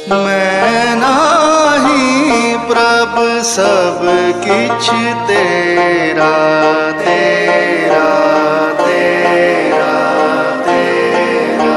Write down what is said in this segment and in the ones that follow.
मैं नाही प्रभ सब किछ तेरा तेरा तेरा तेरा।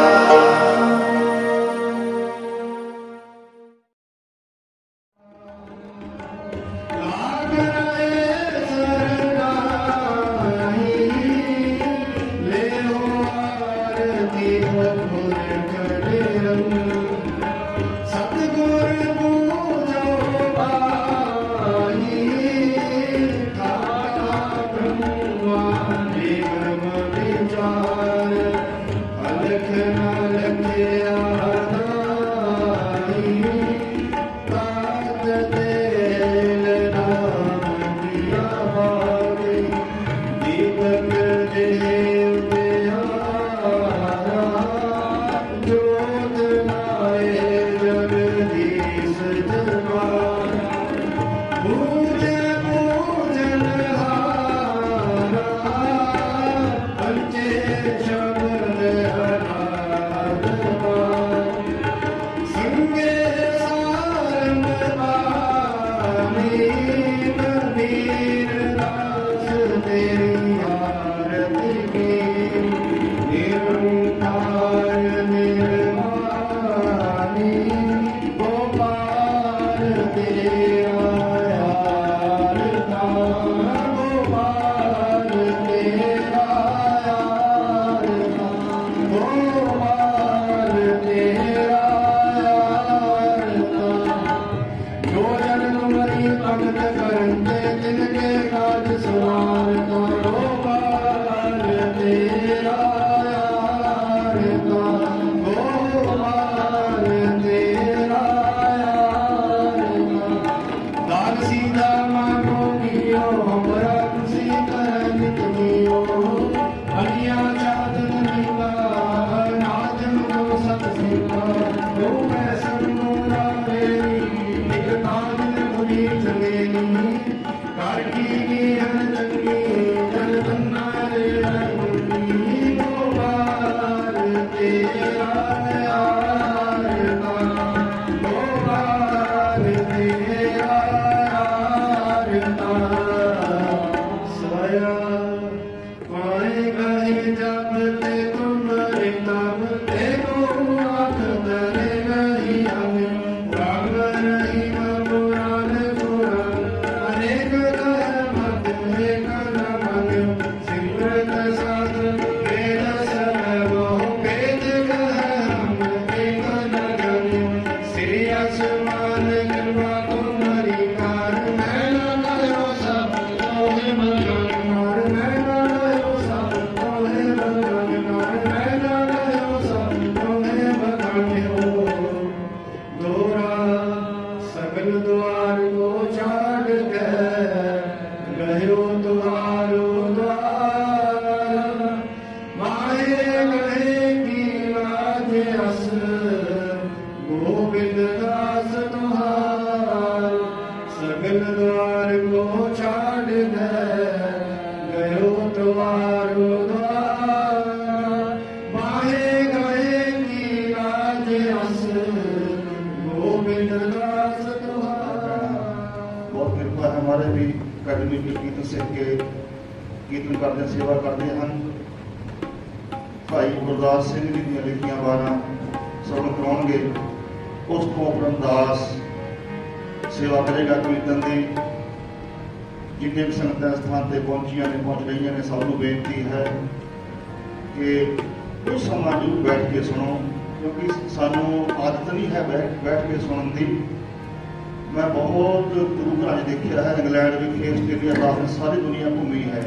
सारी दुनिया घूमी है,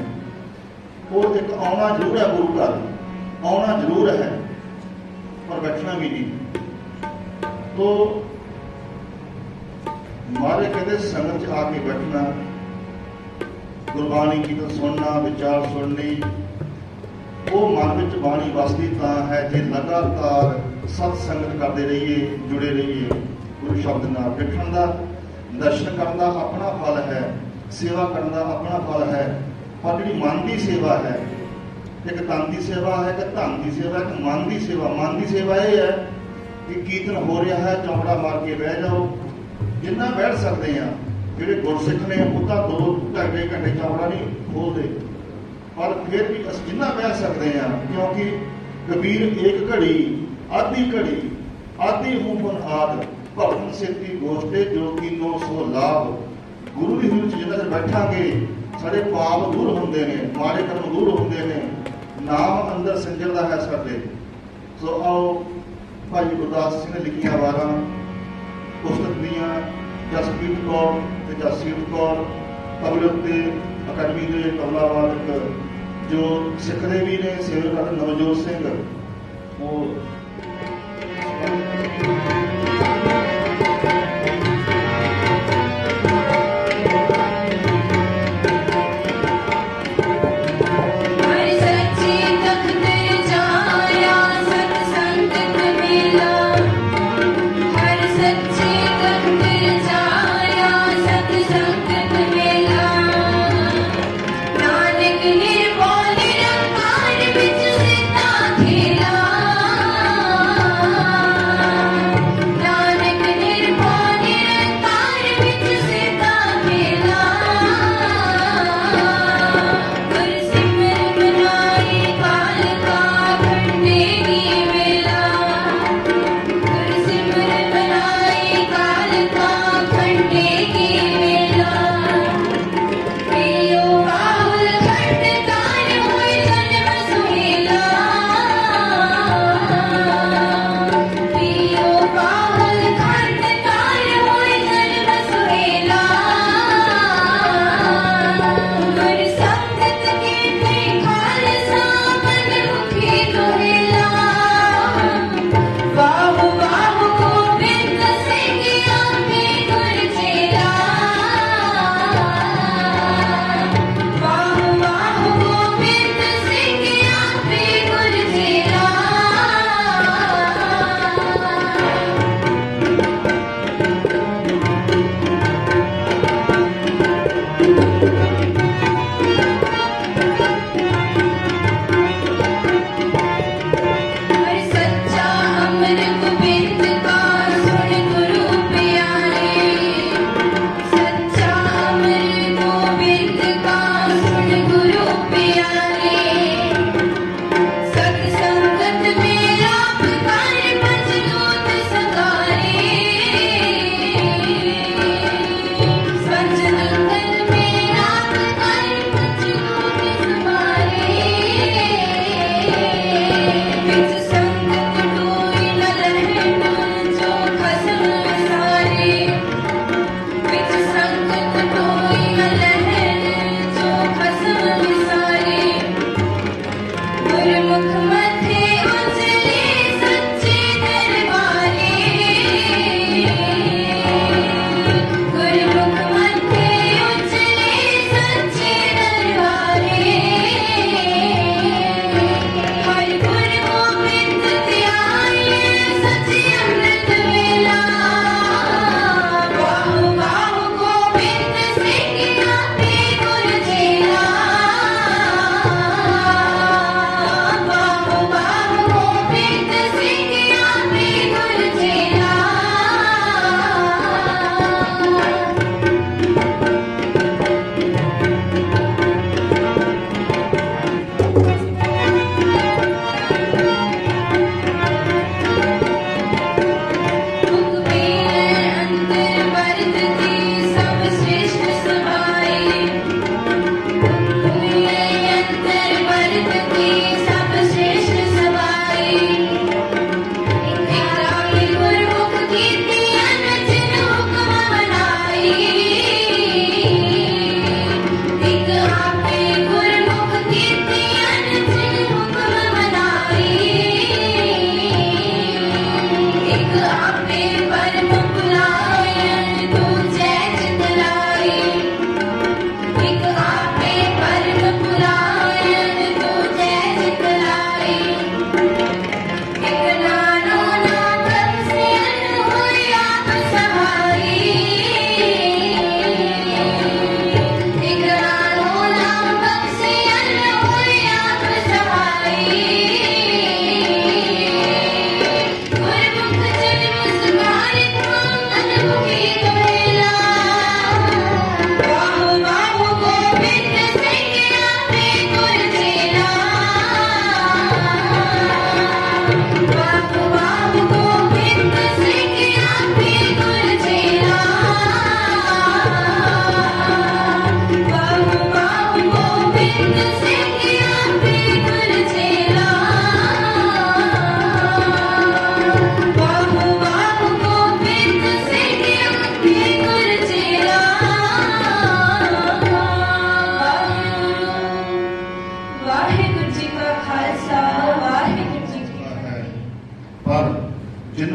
वो एक आना जरूर है, गुरु घर आना जरूर है पर बैठना भी नहीं। तो मारे कहते संगत च आके बैठना, गुरबाणी की तो सुनना, विचार सुननी, वो मन में बाणी वसदी तां है जे लगातार सत्संगत करते रहिए, जुड़े रहिए। गुरु शब्द नाल बैठण दा, दर्शन करन दा अपना फल है, सेवा करने का अपना फल है। पर जी मन की सेवा है, एक तन की सेवा है, एक धन की सेवा है, एक मन की सेवा। मन की सेवा यह है कि कीर्तन हो रहा है, चौंकड़ा मार के बह जाओ, जिन्ना बैठ सकते हैं। ਜਿਹੜੇ ਗੁਰਸਿੱਖ ਨੇ ਉਹ ਤਾਂ 2 ਘੰਟੇ ਚੌਂਕੜਾ ਨਹੀਂ ਖੋਲਦੇ, ਪਰ ਫਿਰ ਵੀ ਅਸੀਂ ਜਿੰਨਾ ਬਹਿ ਸਕਦੇ ਹਾਂ, ਕਿਉਂਕਿ ਕਬੀਰ ਇੱਕ ਘੜੀ ਆਦੀ ਹੂਮਨ ਆਦ ਭਵਨ ਸੇਤੀ ਗੋਸ਼ਟੇ ਜੋ ਕੀਨੋ ਸੋ ਲਾਭ। ਗੁਰੂ ਦੀ ਹਜ਼ੂਰ 'ਚ ਜਿੰਨਾ ਚਿਰ ਬੈਠਾਂਗੇ ਸਾਡੇ ਪਾਪ ਦੂਰ ਹੁੰਦੇ ਨੇ, ਮਾੜੇ ਕਰਮ ਦੂਰ ਹੁੰਦੇ ਨੇ, ਨਾਮ ਅੰਦਰ ਸਿੰਜਰਦਾ ਹੈ ਸਾਡੇ। ਸੋ ਆਓ ਭਾਈ ਗੁਰਦਾਸ ਸਿੰਘ ਨੇ ਲਿਖੀਆਂ ਵਾਰਾਂ ਪੁਸਤਕ ਦੀਆਂ ਜਸਪ੍ਰੀਤ ਕੌਰ ਤੇ ਜਸਸੀਤ ਕੌਰ ਤਬਲੇ ਉੱਤੇ ਅਕੈਡਮੀ ਦੇ ਤਬਲਾ ਵਾਦਕ ਜੋ ਸਿੱਖਦੇ ਵੀ ਨੇ, ਸੇਵਕ ਨਵਜੋਤ ਸਿੰਘ ਉਹ ਨਾਨਕ ਨਿਰਭਉ ਨਿਰੰਕਾਰ ਵਿੱਚ ਸਿੱਧਾ ਖੇਲਾ।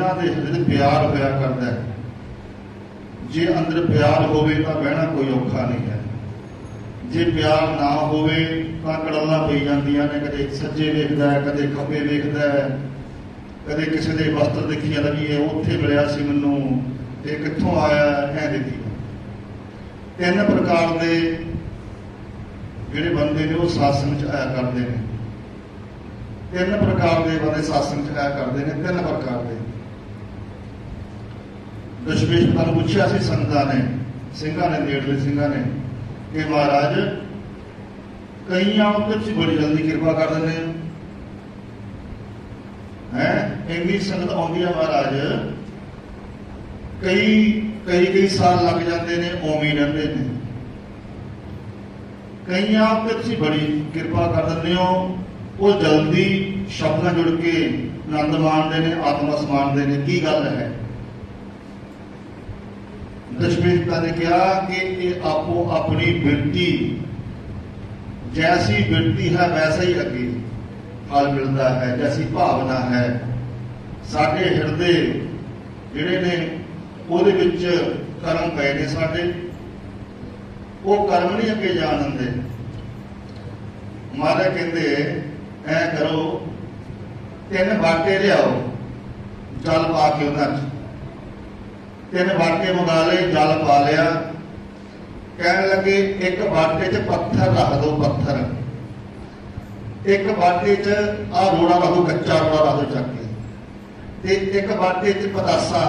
जिन्हां दे हिरदे प्यार होया करदा है, जे अंदर प्यार होवे तां बहना कोई औखा नहीं है, जे प्यार ना होवे तां कड़ल्लां पई जांदियां ने, कदे सज्जे वेखदा है, कदे खब्बे वेखदा है, कदे किसी दे वस्त्र देखिया लगी उत्थे मिलिया सी मैनूं ते कित्थों आया ऐ देखी। तीन प्रकार के जिहड़े बंदे ने वो सत्संग च आया करते हैं, तीन प्रकार के बंदे सत्संग च आया करते हैं, तीन प्रकार के। दशमेश पिता ने पूछा सी संतां ने, सिंघां ने, नेड़ले सिंघां ने कि महाराज कईयां उत्ते तुसीं बड़ी जल्दी कृपा कर दिंदे हैं, इन्नी संगत आउंदी है महाराज, कई साल लग जाते हैं, उवें रहिंदे ने, कईयां उत्ते तुसीं बड़ी कृपा कर दिंदे हो, वो जल्दी शब्द नाल जुड़ के आनंद माणदे ने, आत्मा समाणदे ने, की गल है। दशमेश पिता ने कहा कि ये आपो अपनी बिरती, जैसी बिरती है वैसा ही अगे फल मिलता है, जैसी भावना है। साडे हिरदे जिहड़े ने ਉਹਦੇ ਵਿੱਚ ਕਰਮ ਪਏ ਨੇ ਸਾਡੇ, ਉਹ ਕਰਮ नहीं ਅੱਗੇ ਜਾਣ ਦਿੰਦੇ। ਮਹਾਰਾਜ ਕਹਿੰਦੇ ਐ ਕਰੋ, 3 ਬਾਟੇ ਲਿਆਓ, ਜਲ ਪਾ ਕੇ ਉਹਨਾਂ 'ਚ 3 ਬਾਟੇ ਮੰਗਾ ਲਏ, ਜਲ ਪਾ ਲਿਆ, ਕਹਿਣ ਲੱਗੇ ਇੱਕ ਬਾਟੇ 'ਚ ਪੱਥਰ ਰੱਖ ਦਿਓ, ਪੱਥਰ, ਇੱਕ ਬਾਟੇ 'ਚ ਆਹ ਰੋੜਾ ਰੱਖ ਦਿਓ, ਕੱਚਾ ਰੋੜਾ ਰੱਖ ਦਿਓ ਚੱਕ ਕੇ, ਤੇ ਇੱਕ ਬਾਟੇ 'ਚ ਪਤਾਸਾ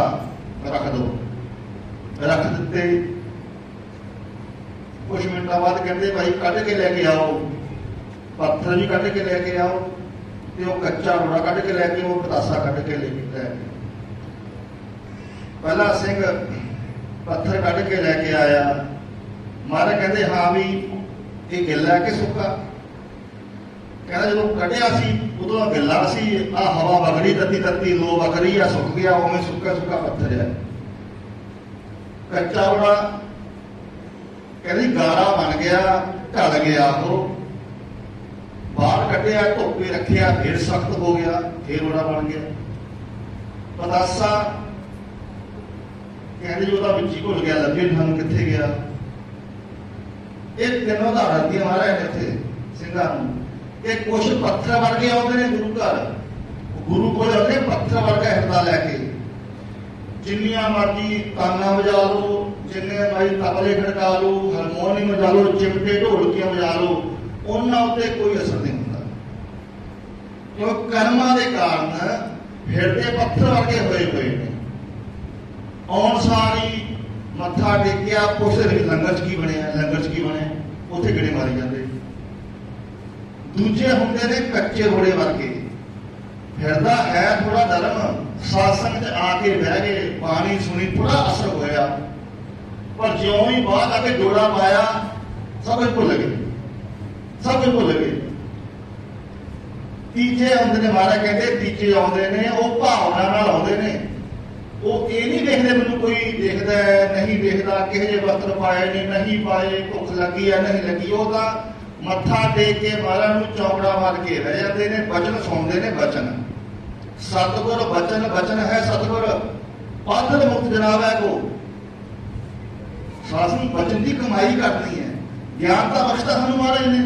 रख दो। रख दिते, कुछ मिनटों बाद कहते भाई कढ़ के लैके आओ, पत्थर भी कढ़ के लैके आओ, ते वो कच्चा रोड़ा कढ़ के लैके आओ, पतासा कढ़ के लेके पहला सिंह पत्थर कढ़ के लैके आया। महाराज कहते हाँ भी ये गिला है कि सुक्का? कहना जो कढ़िया सी उदों गिला सी, आ हवा वगड़ी तत्ती तत्ती लो वगड़ी आ, सुक गया, उवें सुक्का सुक्का पत्थर है। कच्चा रोड़ा कहती गारा बन गया, ढल गया, वो बाहर कढ़िया, धुप्पे रखिया, फिर सख्त हो गया, फिर रोड़ा बन गया। पतासा कहते जो बिच घुल गया, लभे थानू कित्थे गया। ये तीनों उदाहरण दी महाराज ने इत्थे सिंघां नूं कि कुछ पत्थर वर्गे आते हैं गुरु घर, गुरु को आते पत्थर वर्गा हिरदा लैके, जिन्नियां मर्जी ताना बजा लो, जिन्ने मर्जी तबले खड़का लो, हारमोनियम बजा लो, चिमटे ढोलकियां बजा लो, उन्हां उत्ते कोई असर नहीं होता, क्योंकि कर्मां दे कारण हिरदे पत्थर वर्गे होए हुए ने। आउण सारी मत्था टेकिया, पुछदे लंगर च की बनिया, लंगर च की बने, उत्थे गड़े मारी जाते। दूजे होंगे ने कच्चे रोड़े वर्गे, हिरदा है थोड़ा नरम, सत्संग च आके बह गए, पानी सुनी, थोड़ा असर होया, पर ज्यों ही बाहर आके जोड़ा पाया सब कुछ भुल गए, सब कुछ भुल गए। तीजे आते ने, महाराज कहते तीजे आते ने, वो भावना नाल आते ने, वो ये नहीं देखते मैनूं कोई देखता है नहीं देखता, किहे जे वस्त्र पाए ने नहीं पाए, भुख लगी है नहीं लगी, वो तो मत्था टेक के महाराज नूं चौंकड़ा मार के रह जाते हैं, वचन सुनते हैं। वचन सतगुर वचन, वचन है सतगुर, पादल मुक्त जनाब है को। सासू वचन की कमाई करनी है, ज्ञान का बख्शता सानू महाराज ने,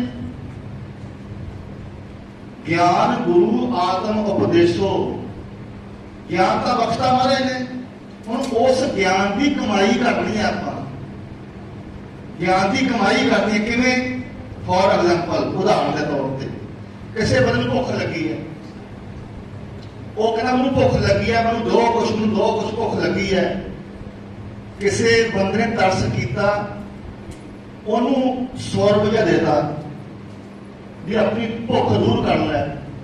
ज्ञान गुरु आत्म उपदेशो, ज्ञान का बख्शता महाराज ने। हुण उस ज्ञान की कमाई करनी है, आपां ज्ञान की कमाई करनी है किवें? फॉर एग्जाम्पल, उदाहरण के तौर पर किसी बंदे को भुख लगी है, वो कहना मैं भुख लगी है, मैं दो कुछ भुख लगी है। किसी बंदे ने तरस किया, उन्होंने 100 रुपया देता भी अपनी भुख दूर कर लै,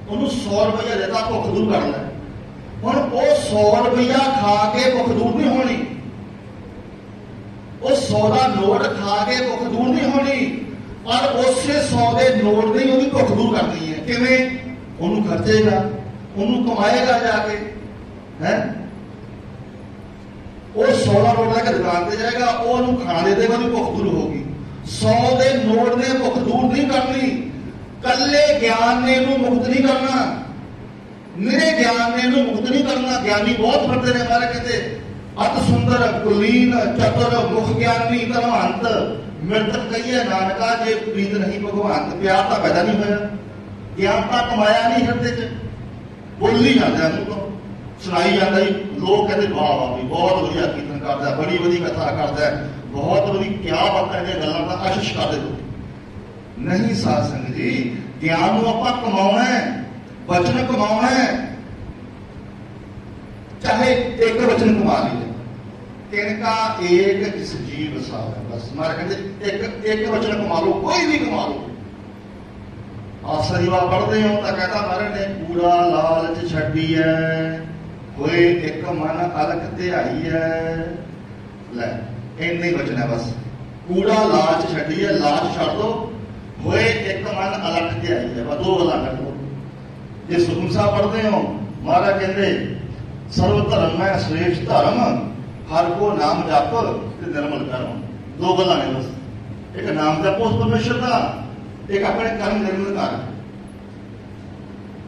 उन्होंने 100 रुपया देता भुख दूर कर लै। हुण वो 100 रुपया खा के भुख दूर नहीं होनी, वो 100 का नोट खा के भुख दूर नहीं होनी, पर उसे 100 के नोट नहीं उसकी भुख दूर करनी है। किवें? उन्होंने खर्चेगा, उन्होंने कमाएगा जाके, है वो 100 का नोट लेकर दुकान पर जाएगा, वो उन्होंने खाना दे देगा, भुख दूर होगी। 100 के नोट ने भुख दूर नहीं करनी, कल्ले ज्ञान ने मुक्त नहीं करना। निरे ज्ञान ने इन्हू मुक्त नहीं करना। ज्ञानी बहुत फिरते ने महाराज कहते अत सुंदर कुलीन चतुर मुख ज्ञानी धर्मांत मृतक कहिए नानका जे प्रीत नहीं भगवान। प्यार तो पैदा नहीं होया, ज्ञान तो कमाया नहीं हृदय च, बोली जाता है तो सुनाई जाता ही। लोग कहते वाह वाह भी बहुत वधिया कीर्तन करता है, बड़ी वधी कथा करता है, बहुत वधी क्या बातें ने गल्लां दा आशीष कर दे। नहीं साध संगत जी, ज्ञान को आपां कमाउणा है, वचन कमाउणा है, चाहे एक वचन कमा लीजिए। तिनका एक इस जीव सा है बस। महाराज कहते एक वचन कमा लो, कोई भी कमा लो। आप सरीवा पढ़ते हो तो कहता महाराज ने पूरा लालच छड्डी है, होए एक मन अलख ध्याई है। ले इन्ने वचन है बस। पूरा लालच छड्डी है, लालच छड़ दो, होए एक मन अलख ध्याई है, बस दो गल्लां कर लो। जे सुखम साहब पढ़ते हो महाराज कहते सर्व धर्म है श्रेष्ठ धर्म, हर को नाम जप ते निर्मल कर्म। दो गल्लां ने बस। एक नाम जपो उस परमेश्वर का, एक अपने कर्म निर्मल कर।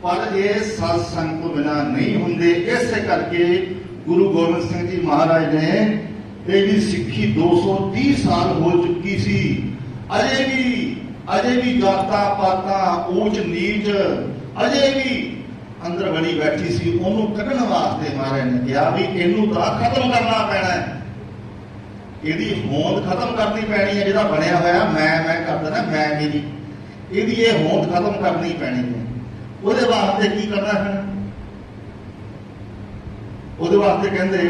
पर ये सत्संग तो बिना नहीं होंगे। इस करके गुरु गोबिंद सिंह जी महाराज ने ये भी सिक्खी 230 साल हो चुकी सी, अजे भी जाता पाता ऊंच नीच अजे भी अंदर बड़ी बैठी सी। ओनू कढ़न वास्ते महाराज ने कहा भी इनू तो खत्म करना पैना है, यदि होंद खत्म करनी पैनी है। जिहदा बनया होया मैं करदा ना मैं मेरी, यदि ये होंद खत्म करनी पैनी है। ਉਹਦੇ ਵਾਸਤੇ ਕੀ ਕਰਨਾ ਹੈ? ਉਹਦੇ ਵਾਸਤੇ ਕਹਿੰਦੇ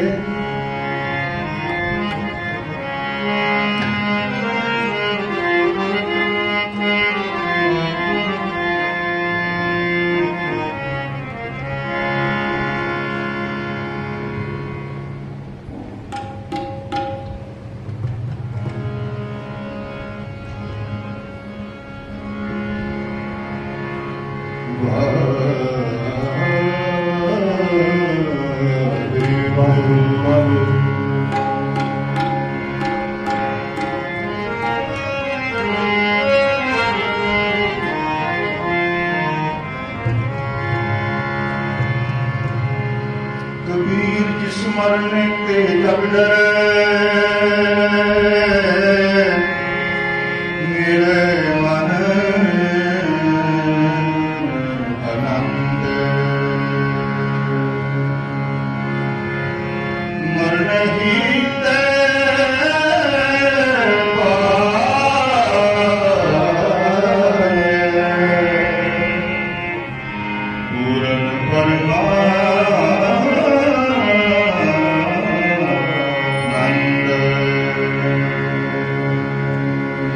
मरने के जब मेरे मन आनंद मरने ही पूरन परमानंद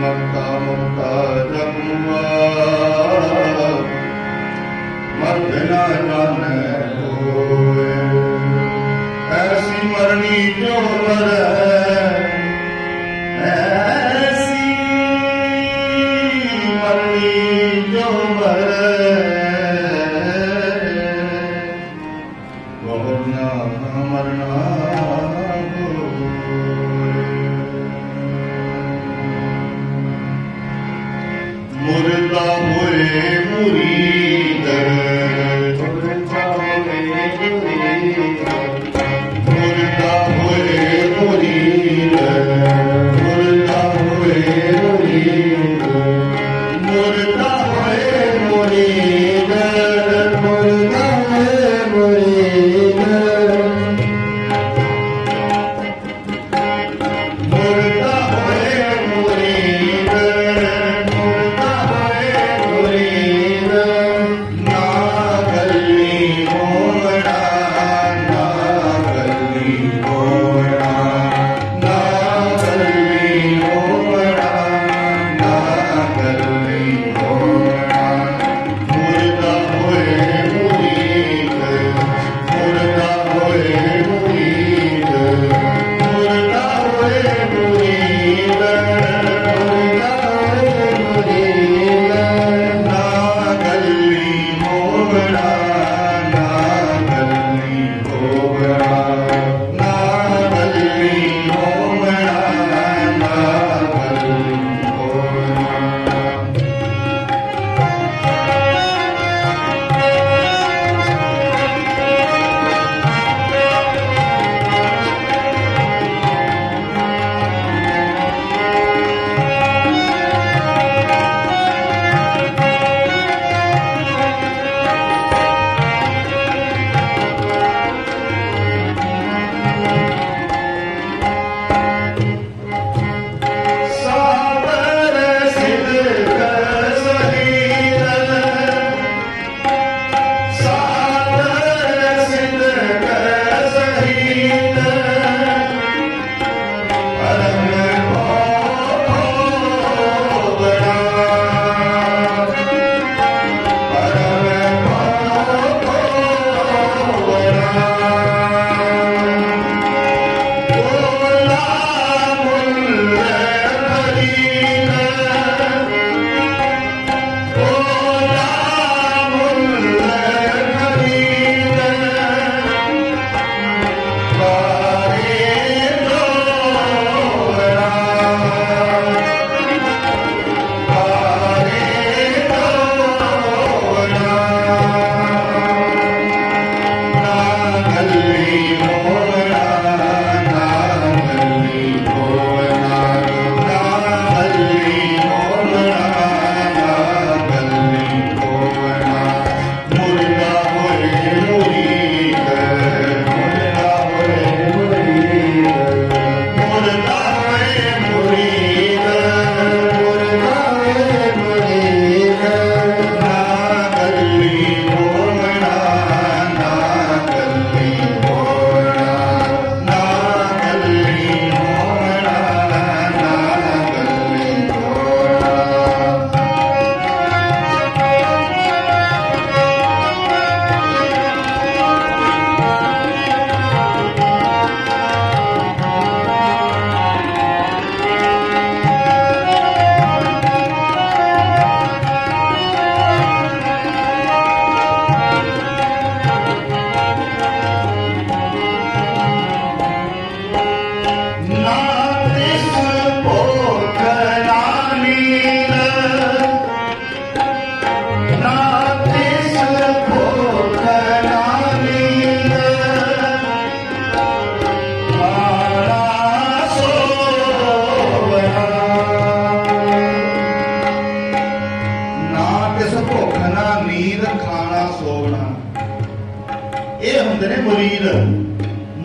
मक्ता मुक्ता जगुआ मत न जाने होए ऐसी मरनी जो मरे ऐसी मरनी जो मरे वो ना मरना मुर्दा हुए मुरीद मुर्दा हुए मुरीद मुर्दा हुए मुरीद मुर्दा हुए मुरीद मुर्दा हुए मुरीद मुर्दा हुए मुरीद मुर्दा हुए मुरीद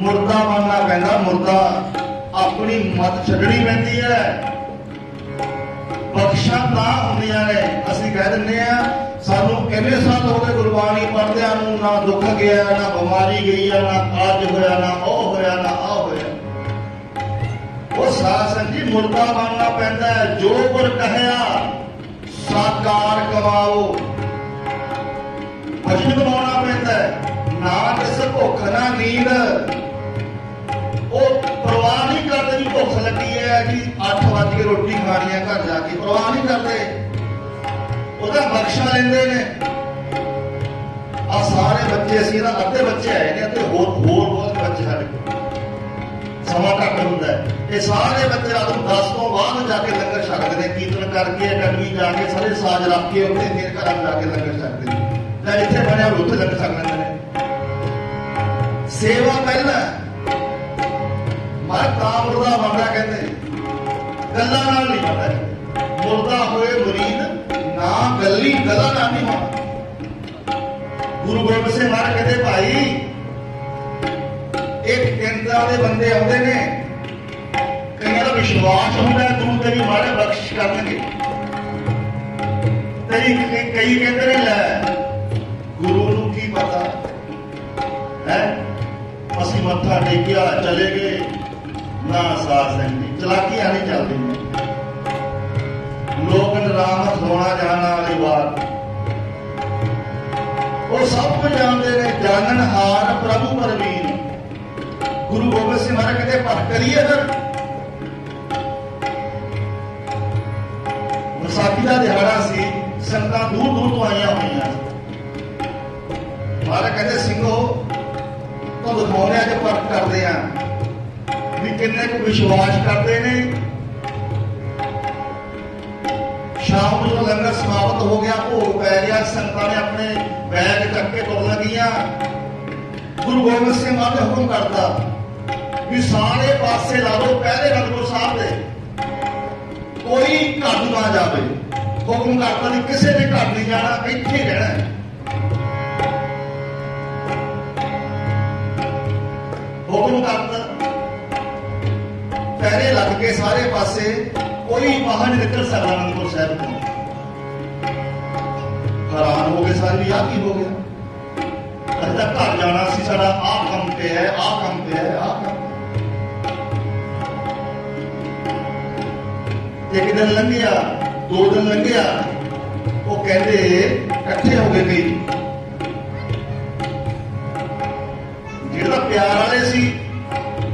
मुर्दा बनना पैंदा, मुर्दा अपनी मत छड्डनी पैंदी है। बख्शा तां हुंदियां ने, असीं कह दिंदे आ सानू इन्ने साल हो गए गुरबाणी पढ़दिआं नूं, ना दुख गया, ना बीमारी गई है, ना काज होया, ना ओह होया, ना आ होया। वो साध संगत जी मुर्दा बनना पैंदा है। जो गुर कहया साकार कमाओ, भजन कमाना पैंदा है। ना किस भुख ना नींद, वो परवाह नहीं करते भी भुख लगी है कि 8 बज के रोटी खानी है घर जाके, परवाह नहीं करते, ਉਹਦਾ ਬਖਸ਼ਾ ਲੈਂਦੇ ਨੇ। ਆ ਸਾਰੇ ਬੱਚੇ ਅਸੀਂ ਨਾ ਅੱਧੇ ਬੱਚੇ ਆਏ ਨੇ ਤੇ ਹੋਰ ਬਹੁਤ ਬੱਚੇ ਸਾਡੇ ਕੋਲ, ਸਮਾਂ ਘੱਟ ਹੁੰਦਾ। ਇਹ ਸਾਰੇ ਬੱਚੇ ਰਾਤ ਨੂੰ 10 ਤੋਂ ਬਾਅਦ ਜਾ ਕੇ ਲੰਗਰ ਛਕਦੇ ਨੇ, ਕੀਰਤਨ ਕਰਕੇ ਅਕੈਡਮੀ ਜਾ ਕੇ ਸਾਰੇ ਸਾਜ ਰੱਖ ਕੇ ਉੱਥੇ ਫਿਰ ਘਰਾਂ ਜਾ ਕੇ ਲੰਗਰ ਛਕਦੇ ਨੇ, ਜਾਂ ਜਿੱਥੇ ਬਣਿਆ ਉੱਥੇ ਲੰਗਰ ਛਕ ਲੈਂਦੇ ਨੇ। ਸੇਵਾ ਪਹਿਲਾਂ ਮੈਂ ਤਾਂ ਮੁਰਦਾ ਬਣਦਾ ਕਹਿੰਦੇ, ਗੱਲਾਂ ਨਾਲ ਨਹੀਂ ਬਣਦਾ। ਮੁਰਦਾ ਹੋਏ ਮੁਰੀਦ ना गली गला ना नहीं होना। गुरु गोबिंद सिंह महाराज कहते भाई एक केंद्र के बंदे आते ने, कई का विश्वास होता है गुरु तेरी महाराज बख्शिश कर देंगे, कई कहते ने लै गुरु नूं की पता है, असीं मत्था टेकिया चले गए। ना साध संगत जी चलाकियां नहीं चलती, लोग नरामत होना जाना वाली बात वो सब कुछ जानते हैं। जाननहार प्रभु परवीन, गुरु गोबिंद सिंह महाराज कहते पर करिए फिर। विसाखी का दिहाड़ा सी, संगतां दूर दूर तो आईयां होईयां। महाराज कहते सिंघो तो दिखाने अज परख करते हैं भी किन्ने को विश्वास करते ने। शाम को जो लंगर समाप्त हो गया, भोग पै गया, संगतां ने अपने बैग चक के तुर लगियां। गुरु गोबिंद सिंह महाराज ने हुक्म करता भी सारे पासे ला दो पहले अनंदपुर साहब दे, कोई घर ना जावे। हुक्म करता भी किसी ने घर नहीं जाना, इत्थे ही रहना। हुक्म करता पहले लग के सारे पासे, कोई बाहर नहीं निकल सकता अनंदपुर साहब को। हैरान हो गए सारे भी, की हो गया, अरे तक घर जाना सी, साडा आ काम पे है, आ काम पे है, आ काम। एक दिन लंघिया, 2 दिन लंघिया, वो कहते इकट्ठे हो गए कई जिहड़ा प्यार वाले सी,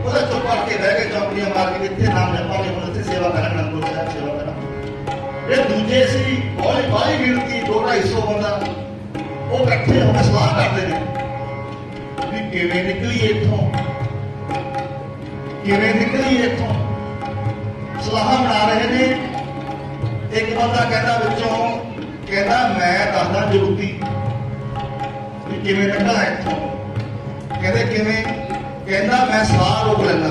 ਉਹਦਾ ਚੁੱਪ ਕਰਕੇ ਬਹਿ ਕੇ ਚੌਂਕੀਆਂ ਮਾਰ ਕੇ ਇੱਥੇ ਨਾਮ ਜਪਾਂਗੇ, ਹੁਣ ਇੱਥੇ ਸੇਵਾ ਕਰਾਂਗੇ, ਅਨੰਦਪੁਰ ਸਾਹਿਬ ਸੇਵਾ ਕਰਾਂਗੇ। ਇਹ ਦੂਜੇ ਸੀ ਬਾਹਲੀ ਗਿਣਤੀ 200-250 ਬੰਦਾ, ਉਹ ਇਕੱਠੇ ਹੋ ਕੇ ਸਲਾਹ ਕਰਦੇ ਨੇ ਵੀ ਕਿਵੇਂ ਨਿਕਲੀਏ ਇੱਥੋਂ, ਕਿਵੇਂ ਨਿਕਲੀਏ ਇੱਥੋਂ। ਸਲਾਹਾਂ ਬਣਾ ਰਹੇ ਨੇ। ਇੱਕ ਬੰਦਾ ਕਹਿੰਦਾ ਵਿੱਚੋਂ, ਕਹਿੰਦਾ ਮੈਂ ਦੱਸਦਾ ਜੁਗਤੀ ਵੀ ਕਿਵੇਂ ਨਿਕਲਣਾ ਇੱਥੋਂ। ਕਹਿੰਦੇ ਕਿਵੇਂ? कहना मैं साह रोक लेना,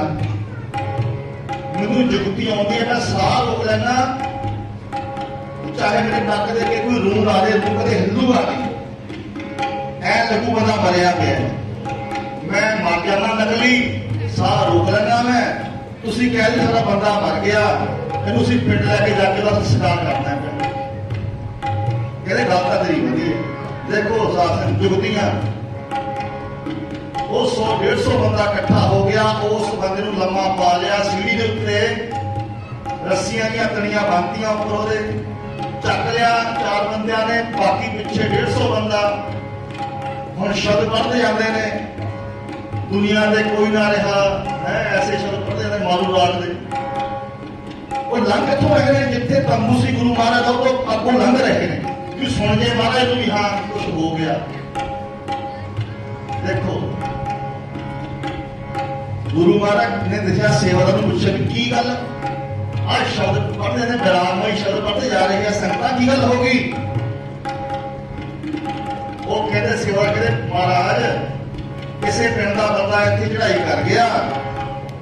मैनू जुगती आती है, मैं साह रोक लेना, चाहे मेरे नक दे के कोई रूह आ जाए, रूह कदे हिलूगा नहीं, ऐ लगू बंदा मरिया पे, मैं मर जाना नकली, साह रोक लेना मैं। तुसीं कह दे सारा बंदा मर गया, मैनू उसी पिंड लैके जाके उसका संस्कार करना है। कहते गल तां तेरी वधिया। देखो साथ जुगतियां, 100-150 बंदा इकट्ठा हो गया, उस बंदे नूं लम्मा पा लिया, सीढ़ी के उत्ते रस्सियां दी तनियां बांधियां उपर ओहदे, चक लिया 4 बंदियां ने, बाकी पिछे 150 बंदा। हुण शब्द पढ़ते जाते ने, दुनिया दे कोई ना रहा है, ऐसे शब्द पढ़ते जाते मारू राग दे। वो लंघ कित्थों रहे ने, जिथे तंबू सी गुरु महाराज दा तो अगों लंघ रहे ने कि सुन जे महाराज भी हाँ कुछ हो गया। देखो गुरु महाराज ने दसिया, सेवादार ने पूछा कि की गल, आज शब्द पढ़ते हैं, विराममय शब्द पढ़ते जा रहे हैं, संगतां की गल हो गई। वो कहते सेवा कहते महाराज किसी पिंड का बंदा इतनी चढ़ाई कर गया,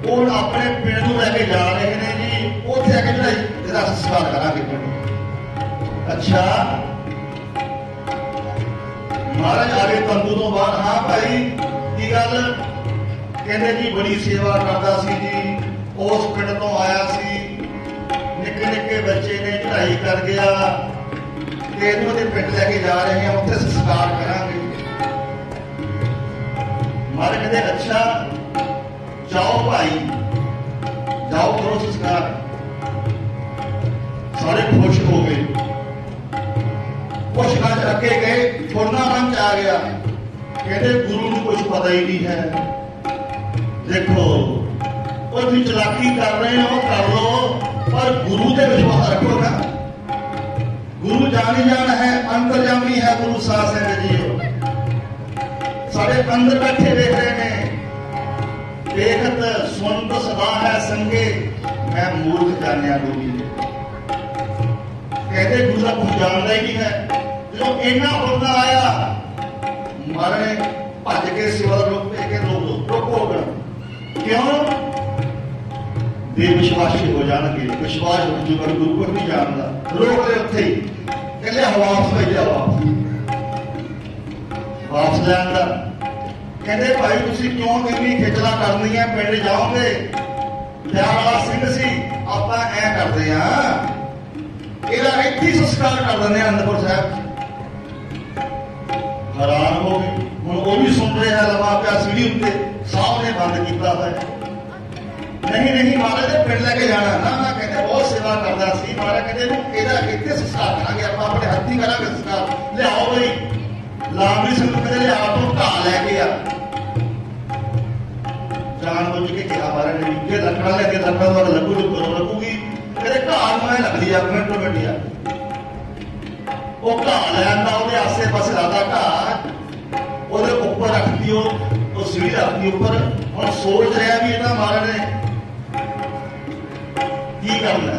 वो अपने पिंड को लैके जा रहे हैं जी, उत्थे आके चढ़ाई संस्कार करांगे पिंड। अच्छा महाराज आ गए तंबू तो बाहर, हाँ भाई की गल, कहते जी बड़ी सेवा करता सी जी, उस पिंड तो आया सी, निक्के निक्के बच्चे ने चढ़ाई कर गया, इन्हों के पिंड लैके जा रहे हैं, उत्थे संस्कार करांगे। मारे कहते अच्छा जाओ भाई, जाओ करो संस्कार। सारे खुश हो गए, कुछ आज अगे गए, छोड़ना मन आ गया, कहते गुरु को कुछ पता ही नहीं है। देखो वो भी चलाकी कर रहे हो कर लो, पर गुरु से विश्वास रखो ना। गुरु जानी जान है, अंतर्यामी है गुरु सास है जी। सारे अंदर बैठे देख रहे हैं, देखत सुनत सदा है संगे, मैं मूर्ख जानिया गुरु। कहते गुरु का कुछ जानता ही नहीं है। जो इन्ना बंदा आया, मारे भज के सेवा के रोको, क्यों बेविश्वासी हो जाएंगे, विश्वास हो जूगा गुरु को नहीं जानता, रोक ले उत्थे ही, कहते वापस भेजा, वापस लैंदा। कहते भाई तुसी क्यों इन्नी खिचला करनी है, पिंड जाओगे, प्यार वाला सिंह सी, आप ऐ करते हैं ਇਹਦਾ ਇੱਥੇ ਸੰਸਕਾਰ ਕਰ ਦਿੰਦੇ ਅਨੰਦਪੁਰ ਸਾਹਿਬ। हैरान हो गए, ਹੁਣ ਉਹ ਵੀ ਸੁਣ ਰਿਹਾ, ਲਵਾ ਪਿਆ ਸੀੜੀ ਉੱਤੇ, ਸਾਹਿਬ ਨੇ ਬੰਦ ਕੀਤਾ ਹੋਇਆ। नहीं महाराज ने पिंड लैके जाना ना, मैं कहते बहुत सेवा करता सी। महाराज कहते ਇਹਦਾ ਇੱਥੇ संस्कार करांगे, आप अपने हत्थी करांगे संस्कार। लियाओ बई लामड़ी संगत कहते लिया तो घा लैके आ, जान बुझ के कहा महाराज ने, जे लकड़ा लैके लकड़ा द्वारा लगूगी, कहते घा मैं लगदी आ मिनटों मिनटिया। वो घा लैन का ਉਹਦੇ आसे पासे लाता घा, ਉਹਦੇ ਉੱਪਰ ਰੱਖਦੀ, ਉਹ सीढ़ी रखती ऊपर। ਹੁਣ सोच रहा भी ਇਹਨਾਂ महाराज ने की करना।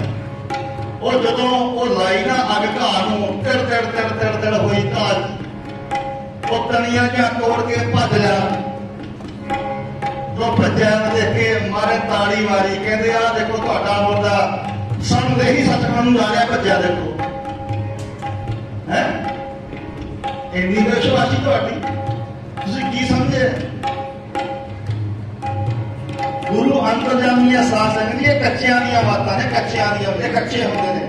और जो वो लाई ना अग घा तिड़ तिड़ तिड़ तिड़ तिड़ हुई घा, वो तनिया जिहा तोड़ के भज लिया। जो भज्या देख के मारे ताड़ी मारी, कहते आ देखो तुहाडा मुंडा सानू ते ही सचखंड जा रहा, भज्या देखो है। इन्नी विश्वासी तुहाडी, तुसीं की समझे? गुरु अंतरजामी एहसास है जी, कच्चियां दी बातां ने, कच्चियां दी कच्चे होंदे ने,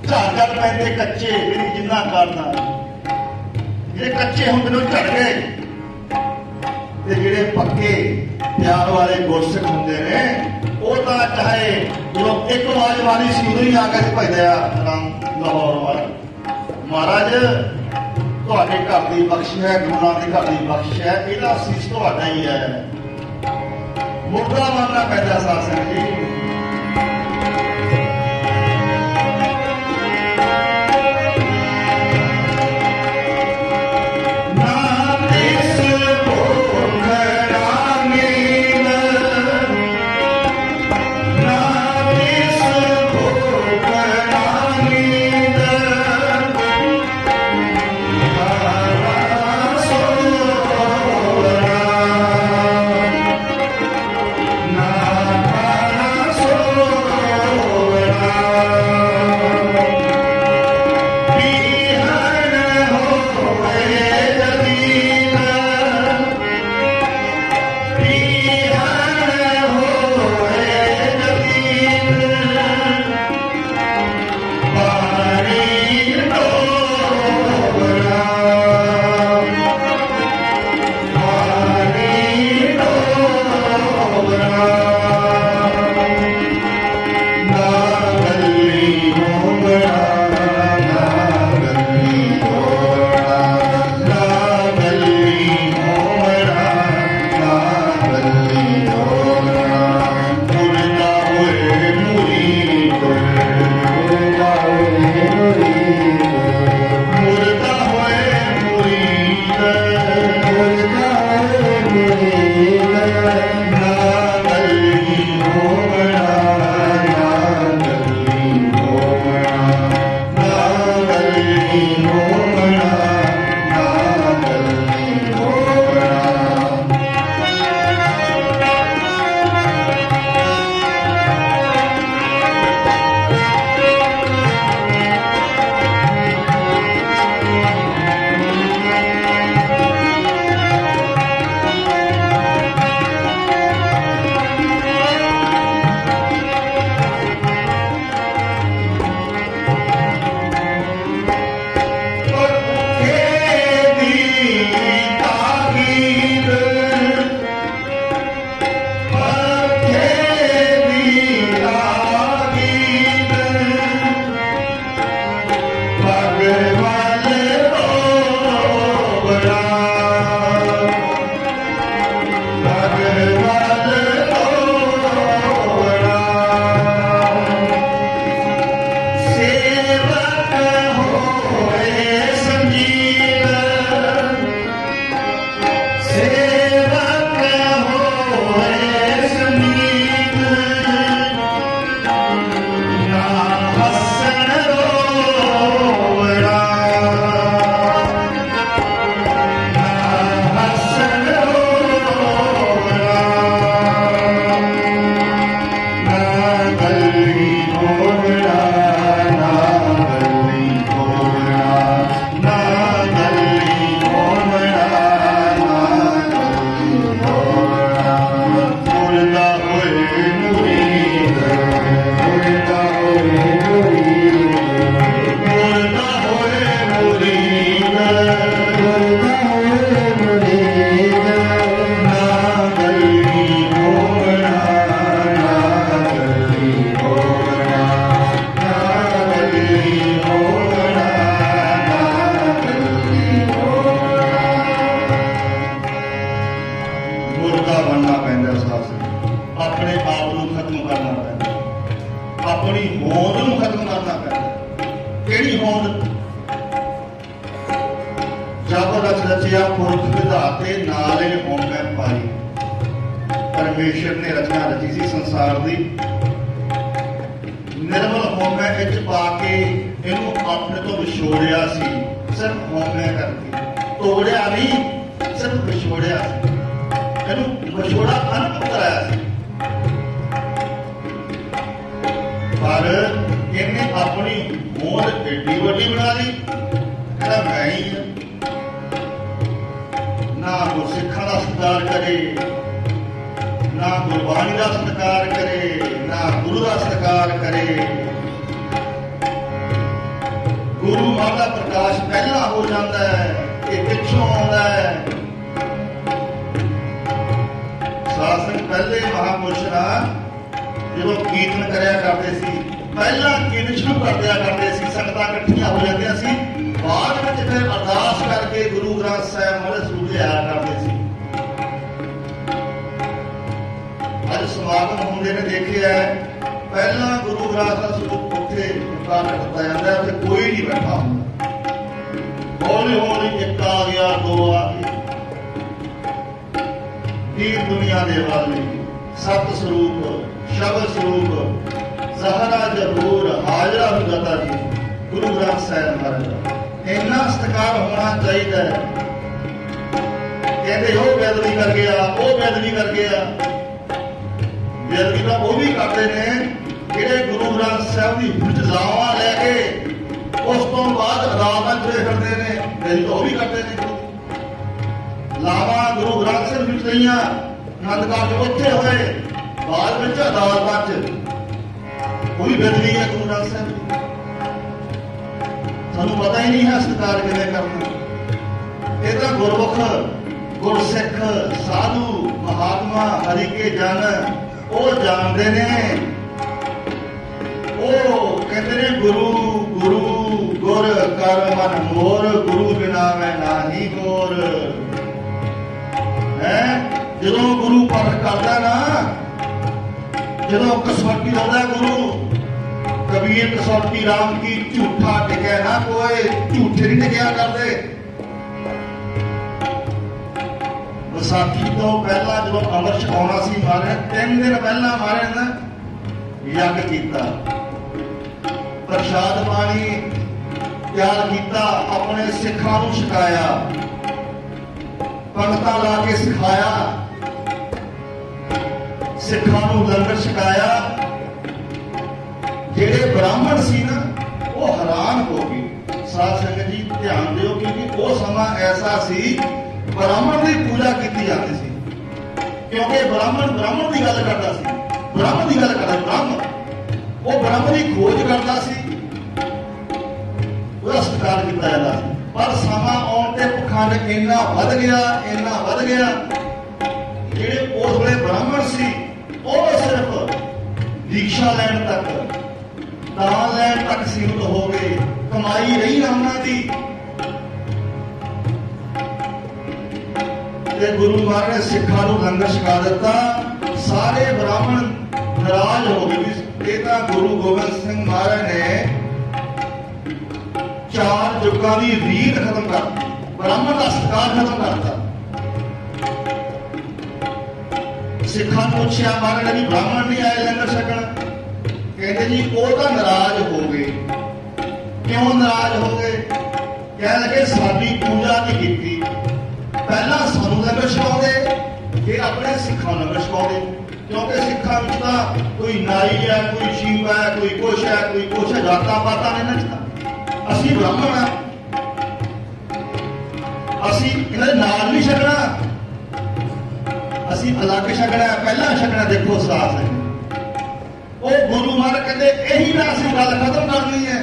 झाड़ पैंदे कच्चे, मेरी जिन्ना करना जे कच्चे होंदे ने झड़ गए, ते जेड़े पक्के प्यार वाले गुरसिख होंदे ने, वो तां चाहे जो एक आवाज मारी सी उदों ही आ के भजदा राम लाहौर वाला। महाराज तुहाडे घर दी बख्श है, गुरुआं दे घर दी बख्श है, इहदा असीस तुहाडा ही है। मुद्दा मानना पैदा साथ है जी। अपनी होंद नूं खत्म करना पैंदा। किहड़ी होंद? जब रच रचिया पुरख विधाते नाले होंगे पाई। परमेश्वर ने रचना रची सी संसार दी, निर्मल होंगे इच पा के इनू अपने तो विछोड़िया सी, सिर्फ होंगे करके, तोड़िया नहीं, सिर्फ विछोड़िया सी, इनू विछोड़ा अनंत कराया सी। पर इन्हें अपनी होंद एडी वड्डी बना ली, कहता मैं ही हां। ना गुरसिखां दा सत्कार करे, ना गुरबाणी दा सत्कार करे, ना गुरु दा सत्कार करे। गुरु मां दा प्रकाश पहला हो जाता है, ये पिछों आउंदा है। सासंग पहले महापुरुष जो कीर्तन करया करते सी, पहला कीर्तन शुरू कर दिया करते सी, संगतां इकट्ठियां हो जांदियां सी, बाद में फिर अरदास करके गुरु ग्रंथ साहिब अमृत स्वरूप लिया करते सी। अज समागम होंदे ने देखे है, पहला गुरु ग्रंथ का स्वरूप उत्थे उतार करता जाता है, उत्थे कोई नहीं बैठा होंदा। हौली हौली एक आ गया, दो आ गए, दीन दुनिया दे वाले सत स्वरूप शब्द स्वरूप सहरा जरूर हाजरा हुजता जी गुरु ग्रंथ साहिब महाराज। इन्ना सत्कार होना चाहिए। कहते हो बेदबी कर गया, वो बेदबी कर गया, बेदबी तो वो भी करते हैं ਜਿਹੜੇ गुरु ग्रंथ साहिब की हुज लावा लैके उस तो बाद अदालत तुरे फिरते हैं, बेदबी तो वो भी करते हैं। लावा गुरु ग्रंथ साहिब विच लईआं, आनंद कारज उत्थे होए, बाद में अदालत वो भी बेदबी है गुरु ग्रंथ साहिब की। सानू पता ही नहीं है सत्कार किवें करना। ये तो गुरमुख गुरसिख साधु महात्मा हरि के जन वो जानते ने, वो कहते ने गुरु गुरु गुर कर मन मोर, गुरु बिना मैं नाही गोर। है जो गुरु पर करता ना, जो कसौटी लाता गुरु, कबीर कसौटी राम की झूठा टिकै ना कोई, झूठे नहीं टिकया करते। विसाखी तो पहला जो अमृत छकाउणा सी महाराज, 3 दिन पहला महाराज ने यज्ञ किया, प्रसाद पानी तैयार किया, अपने सिखां नूं छकाया, पंगतां ला के सिखाया, सिखां नूं लंगर छकाया। जेड़े ब्राह्मण सी ना वो हैरान हो गए। साध संगत जी ध्यान दिओ, क्योंकि वो समा ऐसा सी ब्राह्मण की पूजा की जाती सी, क्योंकि ब्राह्मण ब्राह्मण की गल करता सी, ब्राह्मण की गल करता ब्राह्मण, वो ब्राह्मण की खोज करता सी, उसका सत्कार किया जाता सी। पर समा आउण ते पखंड इन्ना वध गया, इन्ना वध गया, जेड़े उस वेले ब्राह्मण सी वो सिर्फ दीक्षा लैण तक, दान लैण तक सीमित हो गए, कमाई रही ना उन्होंने। गुरु महाराज ने सिखा नूं लंगर छका दिता, सारे ब्राह्मण नाराज हो गए। ये तो गुरु गोबिंद सिंह महाराज ने 4 युगां की रीत खत्म कर, ब्राह्मण का सत्कार खत्म करता। सिखा ने पूछा महाराज ने भी ब्राह्मण नहीं आए लंगर छकण, कहते जी वो तो नाराज हो गए। क्यों नाराज हो गए? कह लगे साडी पूजा नहीं की, पहला सानू लंगर छकाउंदे, ये अपने सिखां लंगर छकाउंदे, क्योंकि सिखां विच तां कोई नाई है, कोई शिव है, कोई कुछ है, कोई कुछ है, जाता पाता नहीं नचता। असीं ब्राह्मण हां, असीं इन्हां दे नाल नहीं छकना, असीं अलग छकना, पहला छकना। देखो साथ है वो गुरु महाराज कहते यही ना असीं गल खत्म करनी है,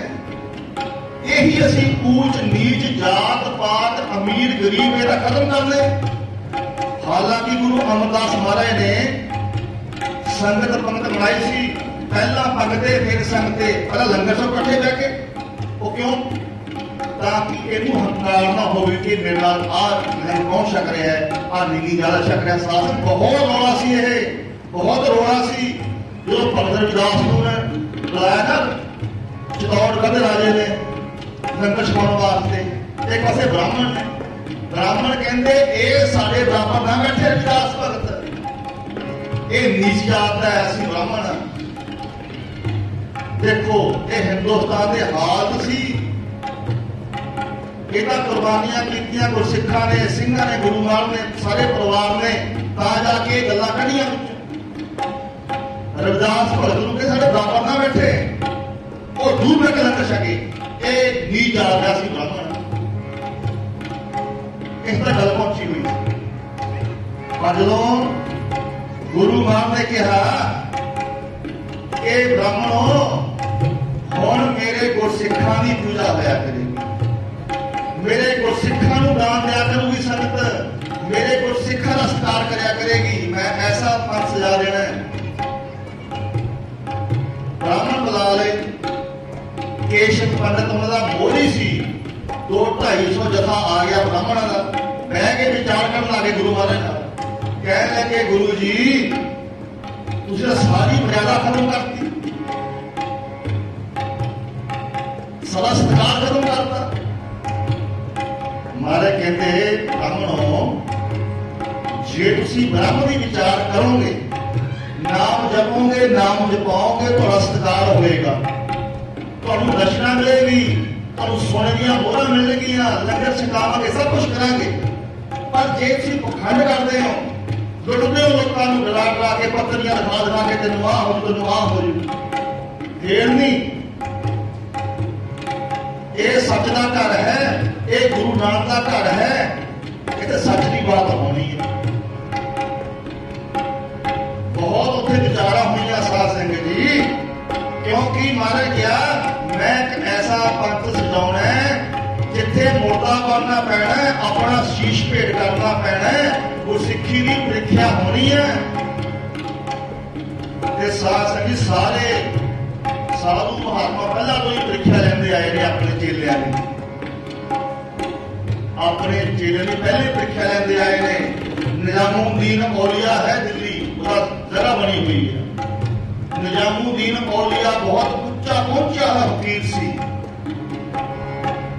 यही असीं ऊंच नीच जात पात अमीर गरीब ये खत्म करने। हालांकि गुरु अमरदास महाराज ने संगत पंगत बनाई सी, पहला पंगते फिर संगते, पहला लंगर सब इकट्ठे बह के। वो क्यों? ताकि इनू हंकार ना हो कि मेरे नाल आ कौन छक रहा है, आ नीली ज्यादा छक रहा। शासन बहुत रौला सी, बहुत रौला सी। जो भगत रविदास बुलाया ना चित्तौड़गढ़ राजे ने लंगर छकाने वास्ते, एक पासे ब्राह्मण ने। ब्राह्मण कहते ये साढ़े बराबर ना बैठे रविदास भगत, ये नीच जात है, असि ब्राह्मण। देखो ये हिंदुस्तान के हाल सी, इन्हां कुर्बानियां कीतियां गुरसिखां ने, सिंघां ने, गुरु नानक ने, सारे परिवार ने, तां जाके गल्लां कढ़ियां। रविदास भगत नूं कि साडे बराबर ना बैठे, वो दूर बैठ के लंगर छके, ये नीच जा रहा सी ब्राह्मण। इस तरह गल पहुंची हुई। पर जदों गुरु नानक ने कहा कि ब्राह्मणों हुण मेरे गुरसिखां दी पूजा होया करेगी, मेरे गुरसिखां नूं दान दिया करूगी संगत, मेरे गुरसिखां दा सत्कार करया करेगी, मैं ऐसा पंथ सजा देना है। ब्राह्मण बुला ले, केशव पंडित उन्होंने मोहरी सी, 200-250 जथा आ गया ब्राह्मणों का, बह के विचार करने लगे गुरु महाराज नाल। कह लगे गुरु जी तुसीं तां सारी मर्यादा खत्म करती, सारा सत्कार खत्म करता। महाराज कहते ब्राह्मणों जे तुसीं ब्रह्म दी विचार करोगे, नाम जपोगे, नाम जपाओगे, थोड़ा सत्कार होएगा, तुहानूं दर्शना मिलेगी, तुहानूं सोने दीयां मोहरां मिलणगीਆਂ, लंगर छकावांगे, सब कुछ करांगे। पर जे तुसीं पखंड करदे हो, लुटदे हो लोकां नूं, डरा डरा के पत्तरियां दिखा के तैनूं आह हो तैनूं आह हो जू, फेर नहीं। ये सच दा घर है, ये गुरु नानक दा घर है, इत्थे सच दी बात होनी है। बहुत उत्थे विचारा हुई साध संगत जी, क्योंकि महाराज क्या मैं एक ऐसा पंथ सजाउणा है जिथे मोटा बनना पैना है, अपना शीश भेंट करना पैना है, गुरसिक्खी की परीक्षा होनी है। साध संगत सारे साधु महात्मा पहला तो ही परीक्षा लेंदे आए ने अपने चेलियां ने, अपने चेलियां की पहले परीक्षा लेंदे आए ने। निजामुद्दीन औलिया है दिल्ली, जगह बनी हुई है। निजामुद्दीन औलिया बहुत उच्चा पहुंचा हुआ फकीर सी।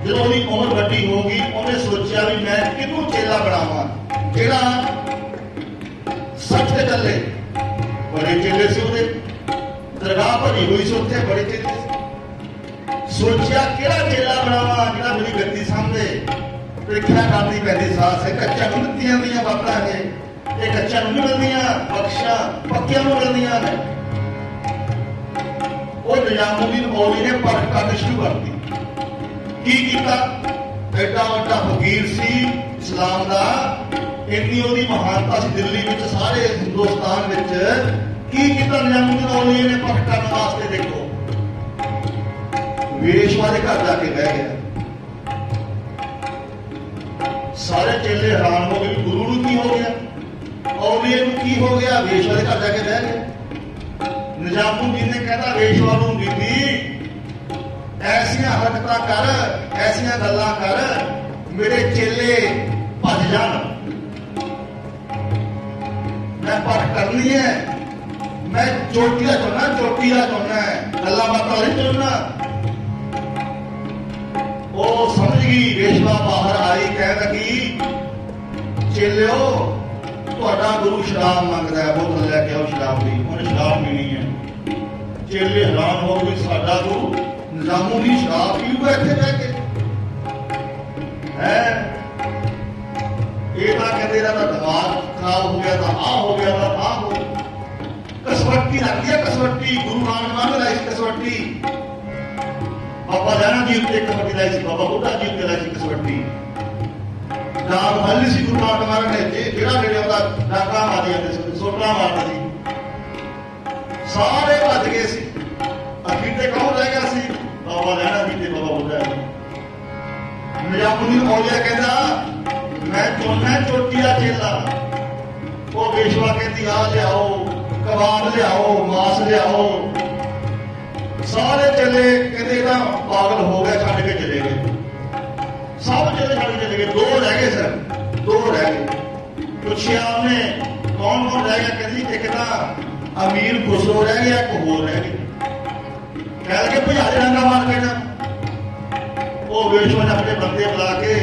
जो उम्र वड्डी होगी उन्हें सोचा भी मैं किनू चेला बनावा जेड़ा सच ते चले। बड़े चेले से उहदे, दरगाह भरी हुई से उत्थे बड़े चेले। सोचा केड़ा चेला बनावा जेड़ा मेरी गद्दी सामने परीक्षा करनी पैंदी। साथ से कच्चा नूं दित्तियां दियां बातां है, ये कच्चा नूं नहीं मिलदियां, बख्शा पक्कियां नूं मिलदियां ने। वो निजामुद्दीन औली ने परख करनी शुरू कर दी। की कीता? एडा वड्डा फकीर सी इस्लाम दा, इन्नी ओहदी महानता सी दिल्ली विच, सारे हिंदुस्तान विच। की कीता निजामुद्दीन औली ने परख करने वास्ते? देखो वेशवा दे घर जाके बह गया। सारे चेले हैरान हो गए, गुरु नूं की हो गया, औलिए नूं की हो गया, वेशवा दे घर जाके बह गए। निजामुद्दीन ने कहता वेशवा नूं बीबी ऐसियां हरकतां कर, ऐसियां गल्लां कर, मेरे चेले भज जाण। मैं परख करनी है, मैं चोटी का चाहना, चोटी का चाहना है, गल्लां बातां नहीं चाहना। वो समझ गई, वेशवा बाहर आई, कह लगी चेलियो तुहाडा गुरु शराब मंगदा है, बोतल लैके आओ शराब दी, उन्हें शराब पीनी है। चेले हैरान हो गए, साडा गुरु निजामुद्दीन शराब पीऊगा इत्थे बह के है? ये तां कहते इहदा दिमाग खराब हो गया, था आ हो गया, था आ हो। कसवट्टी रख दिया, कसवट्टी गुरु नानक ने लाई कसवट्टी। बाबा लैना जी उत्ते कसवट्टी लाई सी, बाबा बुढ़ा जी उत्ते लाई सी कसवट्टी। डाक हल्ली सी गुरु नानक ने, जेड़ा नेड़े आउंदा डाका मार जांदे सी, सोटा मारदा सी। सारे भज गए सी। अखीर ते कौन रह गया सी? बाबा लैना जी ते बाबा बुढ़ा जी। निजामुद्दीन औलिया कहता मैं चोना चोटी का चेला। वो वेशवा कहती आ लियाओ, कबाब लियाओ, मांस लियाओ। सारे चले कहते ना पागल हो गए, छड़ के चले गए। सब चले छड़ के चले गए, दो रह गए सर, दो रह गए। पुछया उन्हें कौन कौन रह गया? कहती एक ना अमीर खुसरो रह गया, एक होर रह गया। कह लगे भजा डंगा मार के ना वो वेशवा ने अपने बंदे बुला के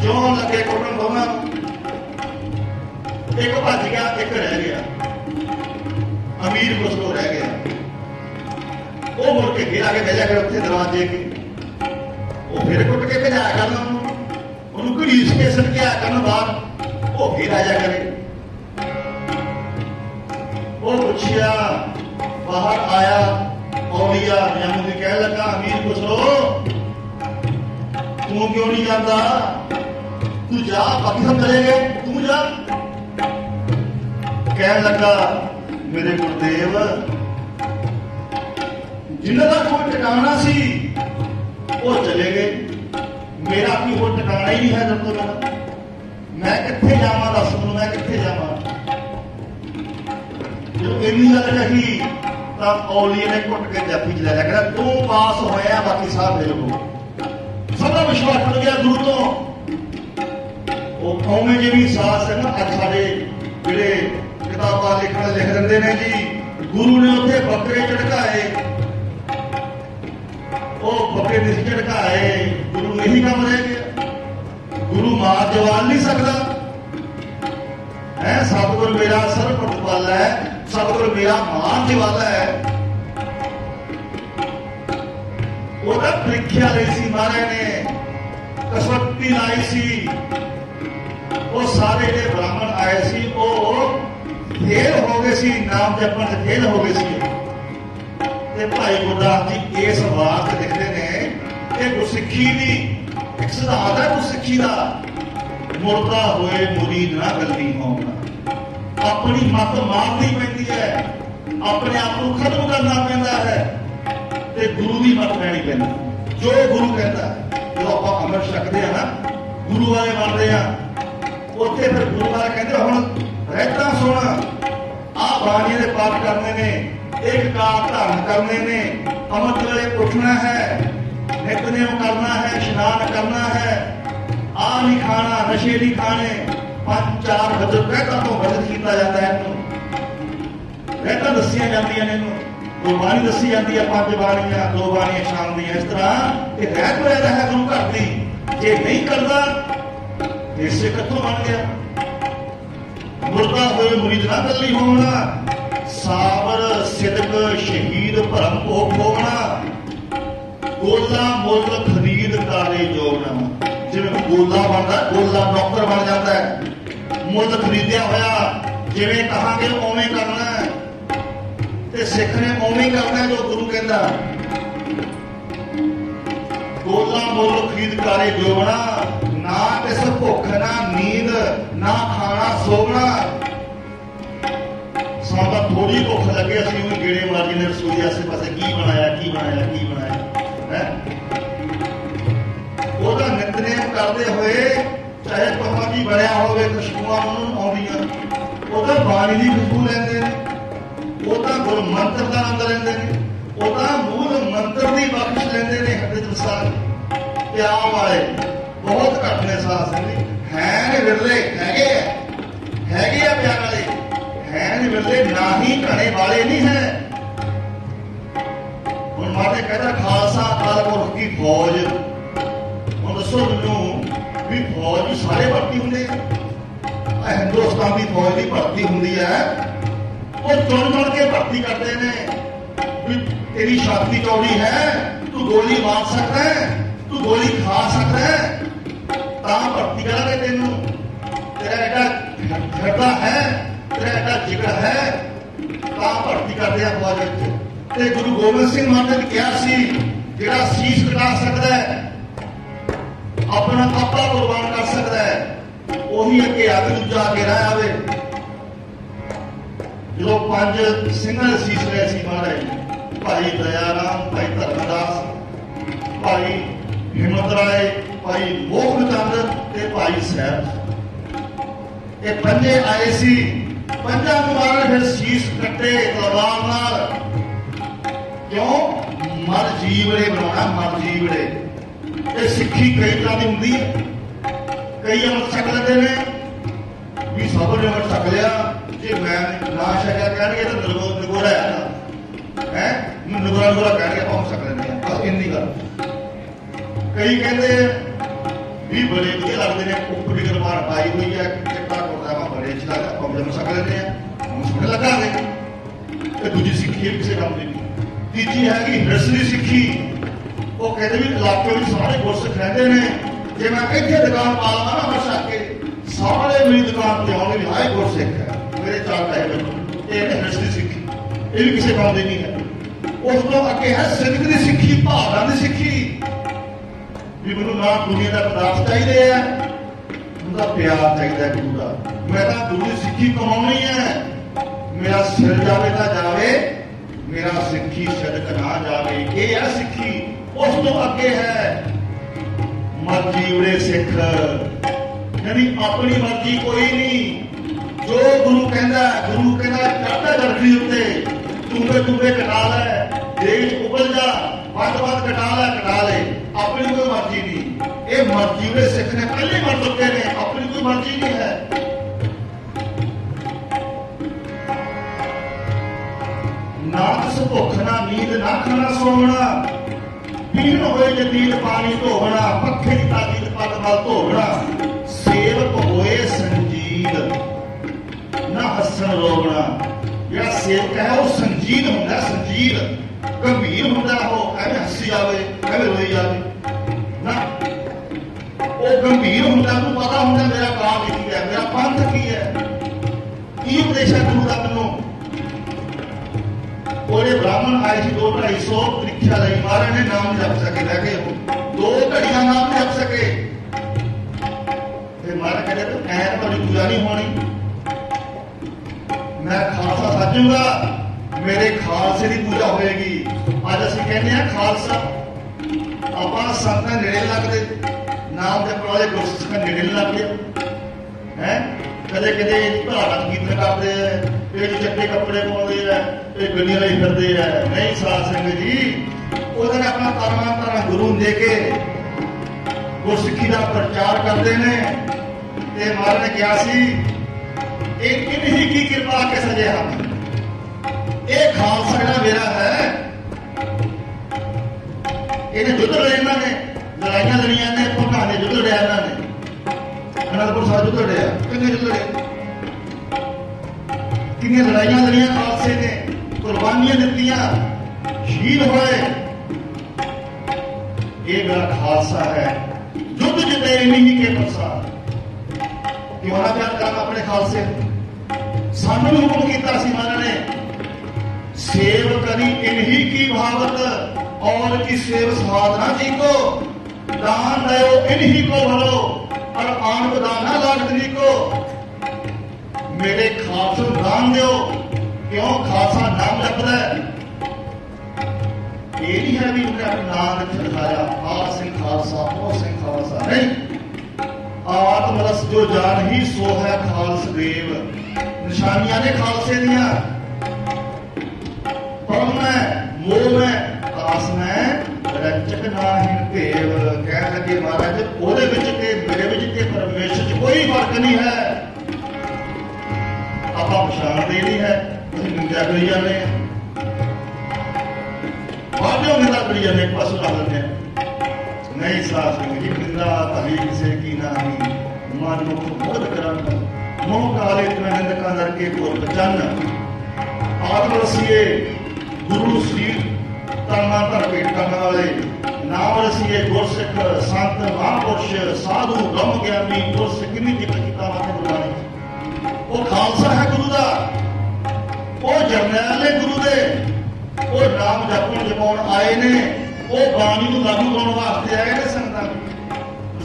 जो लगे कुटन दोनों एक भज गया एक रह गया अमीर खुसरो रह गया वो मुड़ के फिर आके बह जाकर उत्थे दरवाजे के वो फिर कुट के भजाया करना उन्होंने घड़ीस के सड़के आया करना बाहर वो फिर आ जा करे वो पूछिया बाहर आया औलिया यमू ने कह लगा अमीर खुसरो तू क्यों नहीं जाता तू जा बाकी सब चले गए तू जा कह लगा मेरे गुरुदेव जिन्हों का कोई ठिकाना सी वो चले गए मेरा कोई कोई ठिकाना ही नहीं है जब तक मैं कितने जावा दस मैं मैं कितने जावा जो इन्नी गल कही तो औलिए ने घुट के जफी च लिया कहना तू पास होया बाकी सब फेल हो सबका विश्वास टुट गया गुरु तो वो कौमे जी सास है ना अज साडे जिहड़े किताबां लिखण लिख दिंदे ने जी गुरु ने उत्थे बकरे झटकाए वो बकरे नहीं झटकाए गुरु ने ही काम रह गया गुरु मार जवान नहीं सकता है सतगुर मेरा सर्व प्रतिपाला है सतगुर मेरा मान जवाला है ਉਹਦਾ ਪ੍ਰੀਖਿਆ ਲਈ ਸੀ ਮਹਾਰਾਜ ਨੇ ਕਸਵੱਟੀ ਲਾਈ ਸੀ ਉਹ ਸਾਰੇ ਜਿਹੜੇ ਬ੍ਰਾਹਮਣ ਆਏ ਸੀ ਉਹ ਫੇਲ ਹੋ ਗਏ ਸੀ ਨਾਮ ਜਪਣ ਚ ਫੇਲ ਹੋ ਗਏ ਸੀ ਤੇ ਭਾਈ ਗੁਰਦਾਸ ਜੀ ਇਸ ਵਾਰ ਤੇ ਲਿਖਦੇ ਨੇ ਕਿ ਗੁਰਸਿੱਖੀ ਦੀ ਇੱਕ ਸਿਧਾਂਤ ਹੈ ਗੁਰਸਿੱਖੀ ਦਾ ਮੁਰਦਾ ਹੋਏ ਮੁਰੀਦ ਨਾ ਗੱਲੀ ਹੋਣਾ ਆਪਣੀ ਮੱਤ ਮਾਰਨੀ ਪੈਂਦੀ ਹੈ ਆਪਣੇ ਆਪ ਨੂੰ ਖਤਮ ਕਰਨਾ ਪੈਂਦਾ ਹੈ ਤੇ ਗੁਰੂ ਦੀ ਮੱਤ ਲੈਣੀ ਪੈਂਦੀ ਜੋ ਗੁਰੂ ਕਹਿੰਦਾ ਜਦੋਂ ਆਪਾਂ ਅਮਰ ਛਕਦੇ ਆ ਨਾ ਗੁਰੂ ਵਾਲੇ ਬਣਦੇ ਆ ਉੱਥੇ ਫਿਰ ਗੁਰੂ ਵਾਲੇ ਕਹਿੰਦੇ ਹੁਣ ਰਹਿਤਾਂ ਸੁਣ ਆਹ ਬਾਣੀਆਂ ਦੇ ਪਾਠ ਕਰਨੇ ਨੇ ਇੱਕ ਕਾਰ ਧਾਰਨ ਕਰਨੇ ਨੇ ਅੰਮ੍ਰਿਤ ਵੇਲੇ ਉੱਠਣਾ ਹੈ ਨਿਤਨੇਮ ਕਰਨਾ ਹੈ ਇਸ਼ਨਾਨ ਕਰਨਾ ਹੈ ਆ ਨਹੀਂ ਖਾਣਾ ਨਸ਼ੇ ਨਹੀਂ ਖਾਣੇ 5-4 ਵਜੇ ਰਹਿਤਾਂ ਤੋਂ ਵਰਤ ਕੀਤਾ ਜਾਂਦਾ ਹੈ ਇਹਨੂੰ ਰਹਿਤਾਂ ਦੱਸੀਆਂ ਜਾਂਦੀਆਂ ਨੇ ਇਹਨੂੰ गुरबाणी दसी जाती है 5 बाणियां 2 बाणियां शाम दी इस तरह ये रहत रहता है गुरु घर दी जे नहीं करता इससे कितों बन गया मुर्दा हुए मुरीद ना गली होना साबर सिदक शहीद भरम भोग होना गोला मुल खरीद कारे जोड़ना जिवें गोला बनता गोला नौकर बन जाता है मुल खरीदिया होया जिवें कहांगे उवें करना है सिख ने उवें करना जो गुरु कहता गोला मुल खरीद कारे जोड़ना ना किस भुख ना नींद ना खाना सोना साडा थोड़ी भुख लगे असं भी गेड़े मार ने रसोई आसे पासे की बनाया है ओदा नितनेम करते हुए चाहे पता की बनया होवे खुशबूआं आउंदियां ओदा बाणी दी खुशबू लैंदे ने ਉਹਦਾ ਗੁਰ ਮੰਤਰ ਦਾ ਆਨੰਦ ਲੈਂਦੇ ਨੇ ਉਹਦਾ ਮੂਲ ਮੰਤਰ ਦੀ ਬਖਸ਼ ਲੈਂਦੇ ਨੇ ਹਜ਼ਰਤ ਸਾਹਿਬ ਪਿਆਰ ਵਾਲੇ ਬਹੁਤ ਘੱਟ ਨੇ ਸਾਧ ਸੰਗਤ ਹੈ ਨੇ ਵਿਰਲੇ ਹੈਗੇ ਆ ਪਿਆਰ ਵਾਲੇ ਹੈ ਨੇ ਵਿਰਲੇ ਨਾ ਹੀ ਘਣੇ ਵਾਲੇ ਨਹੀਂ ਹੈ ਹੁਣ ਮਾਤੇ ਕਹਿੰਦਾ ਖਾਲਸਾ ਅਕਾਲ ਪੁਰਖ ਦੀ ਫੌਜ ਹੁਣ ਦੱਸੋ ਮੈਨੂੰ ਵੀ ਫੌਜ ਵੀ ਸਾਰੇ ਭਰਤੀ ਹੁੰਦੇ ਆ ਹਿੰਦੁਸਤਾਨ ਦੀ ਫੌਜ ਦੀ ਭਰਤੀ ਹੁੰਦੀ ਹੈ वो चुन के भर्ती करते हैं तेरी छाती चौड़ी है तू गोली मार सकता है तू गोली खा सकता है ता भर्ती करेंगे तेनू तेरा एडा हृदय है तेरा एडा जिगर है ता भर्ती करते हैं फौज ते गुरु गोबिंद सिंह महाराज ने कहा सी जिहड़ा शीश कटा सकता है अपना आपा कुर्बान कर सकता है वही अगे आगे दूजा अगे रह आवे जो 5 ਸਿੰਘਾਂ ਦੇ ਸੀਸ ਲਏ ਸੀ ਮਹਾਰਾਜ ਭਾਈ ਦਇਆ ਰਾਮ ਭਾਈ ਧਰਮਦਾਸ ਭਾਈ ਹਿੰਮਤ ਰਾਏ ਭਾਈ ਮੋਹਨ ਚੰਦ ਤੇ ਭਾਈ ਸਾਹਿਬ ਇਹ ਪੰਜੇ ਆਏ ਸੀ ਪੰਜਾਂ ਨੂੰ ਮਹਾਰਾਜ ਫਿਰ ਸੀਸ ਕੱਟੇ ਤਲਵਾਰ ਨਾਲ ਕਿਉਂ ਮਰ ਜੀਵੜੇ ਬਣਾਉਣਾ ਮਰ ਜੀਵੜੇ ਇਹ ਸਿੱਖੀ ਕਈ ਤਰ੍ਹਾਂ ਦੀ ਹੁੰਦੀ ਹੈ ਕਈ ਅਮਰ ਛਕ ਲੈਂਦੇ ਨੇ ਵੀ ਸਭ ਨੇ ਅਮਰ ਛਕ ਲਿਆ ਜੇ ਮੈਂ ਨਾ ਛਕਿਆ ਕਹਿਣਗੇ ਤਾਂ ਨਗੋਰਾ ਹੈ नुगरा नुगरा कह पहुंच सक लेंगे बस इन्नी गल। कई कहते भी बड़े वधिया लगते हैं, उपरी गलमान पाई हुई है, चिट्टा कुर्ता बड़े अच्छे लगता, पहुंच जम सक लेंगे हम सोने लगा गए। दूजी सिक्खी किसी काम की नहीं। तीजी है हिरसरी सिक्खी, वो कहते भी इलाके में सारे गुरसिख रहते हैं, जे मैं इतने दुकान पा लवा ना बस आके सारे मेरी दुकान पर आने भी हाए गुरसिख है, मेरे चार पैसे बचे। ये हिरसरी सिक्खी, ये भी किसी काम की नहीं है। उस तो अगे है सिद्ध की सिक्खी, भावना की सिक्खी भी मैं ना दुनिया का पदार्थ चाहिए है, उनका प्यार चाहिए गुरु का। मैं तो गुरु की सिक्खी कमानी है, मेरा सिर जावे तो जावे, मेरा सिक्खी सदक ना जावे, ये है सिक्खी। उस तो अगे है मर्जी उड़े सिख, यानी अपनी मर्जी कोई नहीं। जो गुरु कहता, गुरु कहता चढ़ता चढ़ती उत्ते टूबे टूबे कटा लै, देश उबल जा, बद बद कटा ले, अपनी कोई मर्जी नहीं। ये मर्जी उड़े सिख ने पहले मर चुके हैं, अपनी कोई मर्जी नहीं है। ना किस भुख ना नींद ना खाना सोना, पीण होए जदीद पानी धोवना, पखे की ताकीद पग वाल धोवना, सेवक होए संजीद ना हसन रोवना। ਜਿਹੜਾ ਸੇਵਕ ਹੈ ਉਹ ਸੰਜੀਦ ਹੁੰਦਾ, ਸੰਜੀਦ ਗੰਭੀਰ ਹੁੰਦਾ, ਉਹ ਐਵੇਂ ਹੱਸੀ ਜਾਵੇ ਐਵੇਂ ਰੋਈ ਜਾਵੇ ਨਾ, ਉਹ ਗੰਭੀਰ ਹੁੰਦਾ, ਉਹਨੂੰ ਪਤਾ ਹੁੰਦਾ ਮੇਰਾ ਕਾਮ ਕੀ ਹੈ, ਮੇਰਾ ਪੰਥ ਕੀ ਹੈ, ਕੀ ਉਪਦੇਸ਼ ਹੈ ਗੁਰੂ ਦਾ ਮੈਨੂੰ। ਉਹਦੇ ਬ੍ਰਾਹਮਣ ਆਏ ਸੀ 2-250 ਪ੍ਰੀਖਿਆ ਲਈ, ਮਹਾਰਾਜ ਨੇ ਨਾਮ ਜਪ ਸਕੇ ਲੈ ਕੇ, 2 ਘੜੀਆਂ ਨਾਮ ਜਪ ਸਕੇ। ਤੇ ਮਹਾਰਾਜ ਕਹਿੰਦੇ ਤੂੰ ਐਂ ਤੁਹਾਡੀ ਪੂਜਾ ਨਹੀਂ ਹੋਣੀ, मैं खालसा साजूंगा, मेरे खालसे की पूजा होएगी। अज असीं कहने हैं खालसा, आपां संतां नेड़े लगदे, नाम जपण वाले गुरसिखां नेड़े नहीं लगदे हैं। कदे कदे धारा कीर्तन करते हैं, ये चट्टे कपड़े पाउंदे है, ये गड्डियां लई फिरदे है। नहीं साध संगत जी, उहदे नाल अपना तरना तरना गुरु दे के गुरसिखी का प्रचार करते हैं। ते महाराज ने कहा सी इन्हीं की कृपा के सजे हम, ये खालसा जिहड़ा मेरा है, इन्हें युद्ध लड़े, इन्होंने लड़ाइयां लड़ियां ने, भुना ने युद्ध लड़िया, इन्होंने अनंदपुर साहिब युद्ध लड़िया, किन्ने युद्ध लड़े, किन्नियां लड़ाइयां लड़ियां खालसे ने, कुर्बानियां दित्तियां, शहीद होए। ये मेरा खालसा है, युद्ध जिते इन्हीं के प्रसाद। क्यों ना प्यार करना अपने खालसे, सानू भी हुक्म किया महाराज ने, सेव करी इन्हीं की भावत और की सेव साधना जी को, दान दयो इन्हीं को भरो और आन को दान ना लागदनी को। मेरे खालसे दान दो, क्यों खालसा नाम जपदा है। ये नहीं है भी उन्हें अपना नाम रख दिखाया, आ सिंह खालसा, ओ सिंह खालसा, नहीं। आत्मरस जो जान ही सो है खालस देव, निशानियां ने खालसे दिया। परम में मोह में आस में रंचक नाहीन भेव। कह लगे महाराज ओदे विच ते मेरे विच ते परमेश्वर च कोई फर्क नहीं है। आपां पछाणदे नहीं है, तुसीं निंदा करी जांदे हैं, वादों निंदा करी जांदे, एक पासों ला लैंदे हैं। नहीं साथ जी, निंदा भली किसे की नाही, मन मुख बोध करन, मोह काले इतना निंदका नरके पुर बचन। आत्म रसीए गुरु श्री तन्ना धर भेट करने वाले, नाम रसीए गुरसिख संत महापुरुष साधु ब्रह्म ज्ञानी गुरसिख किन्नी जिक्र किया माते गुरबाणी। वो खालसा है गुरु का, वो जरनैल ने गुरु दे, वो नाम जपण जपाउण आए ने, वो बाणी को लागू करने वास्ते आए ने, संगतां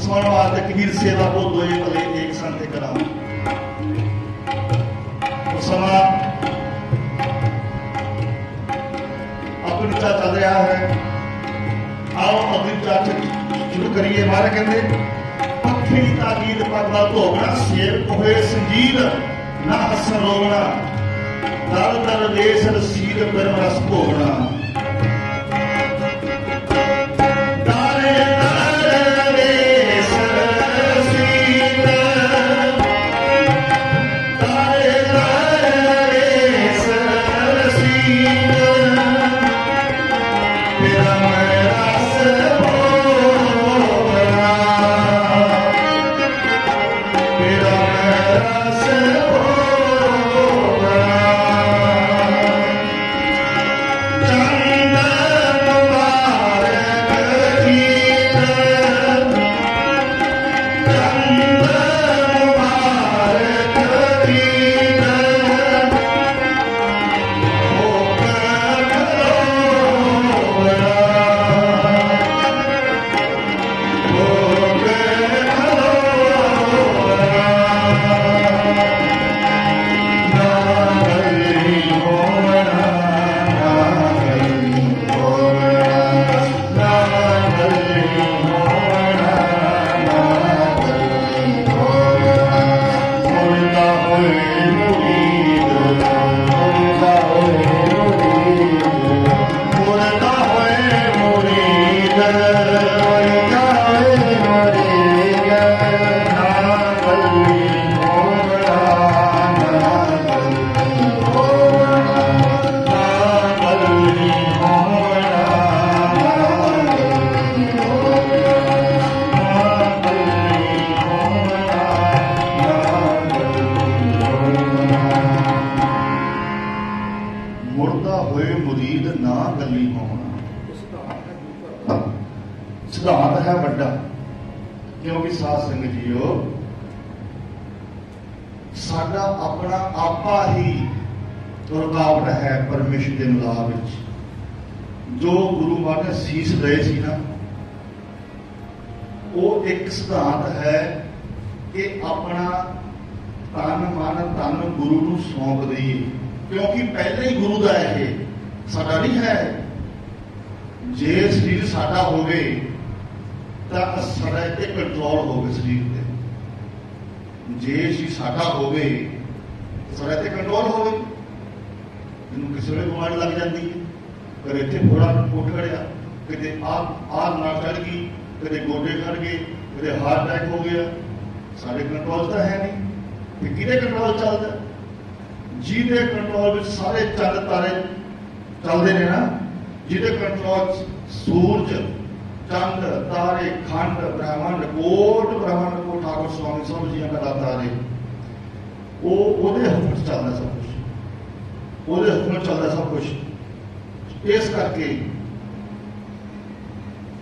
सुनने वास्ते। कबीर सेवा को दोए भले एक संत करा। समा अपनी चल रहा है, आओ अपनी शुरू करिए। महाराज कहते पक्षी ताकीद पग वाल धोवना, सेवक होए संजीद ना हसन रोवना, दर दर देश रसीद बिरम रस भोगना। होए मुरीद ना गली होना। सिद्धांत है बड़ा, क्योंकि साध संगत जीओ साडा अपना आपा ही रुकावट है परमेश्वर के मिलाप विच। जो गुरु महाराज ने सीस दे सी ना, वो एक सिद्धांत है कि अपना तन मन धन गुरु नूं सौंप दईए, क्योंकि पहले ही गुरु का है, साडा नहीं है। जे शरीर साडा होवे तां साडा ते कंट्रोल होवे शरीर ते। जे शरीर साडा होवे साडा ते कंट्रोल होवे। मैनूं किसी वेले बीमारी लग जाती है, कदे इत्थे फोड़ा उठ खड़िया, कदे आ नाड़ चढ़ गई, कदे गोडे खड़ गए, कदे हार्ट अटैक हो गया। साडे कंट्रोल तो है नहीं, तो किहदे कंट्रोल चलदा? जिहदे कंट्रोल विच सारे चंद तारे चलदे ने ना, जिहदे कंट्रोल सूरज चंद तारे खंड ब्रह्मंड कोट ब्रह्मंड को ठाकुर स्वामी सब जियां का तारे, वो ओहदे हुक्म च चलदा सब कुछ, ओहदे हुक्म च चलदा सब कुछ। इस करके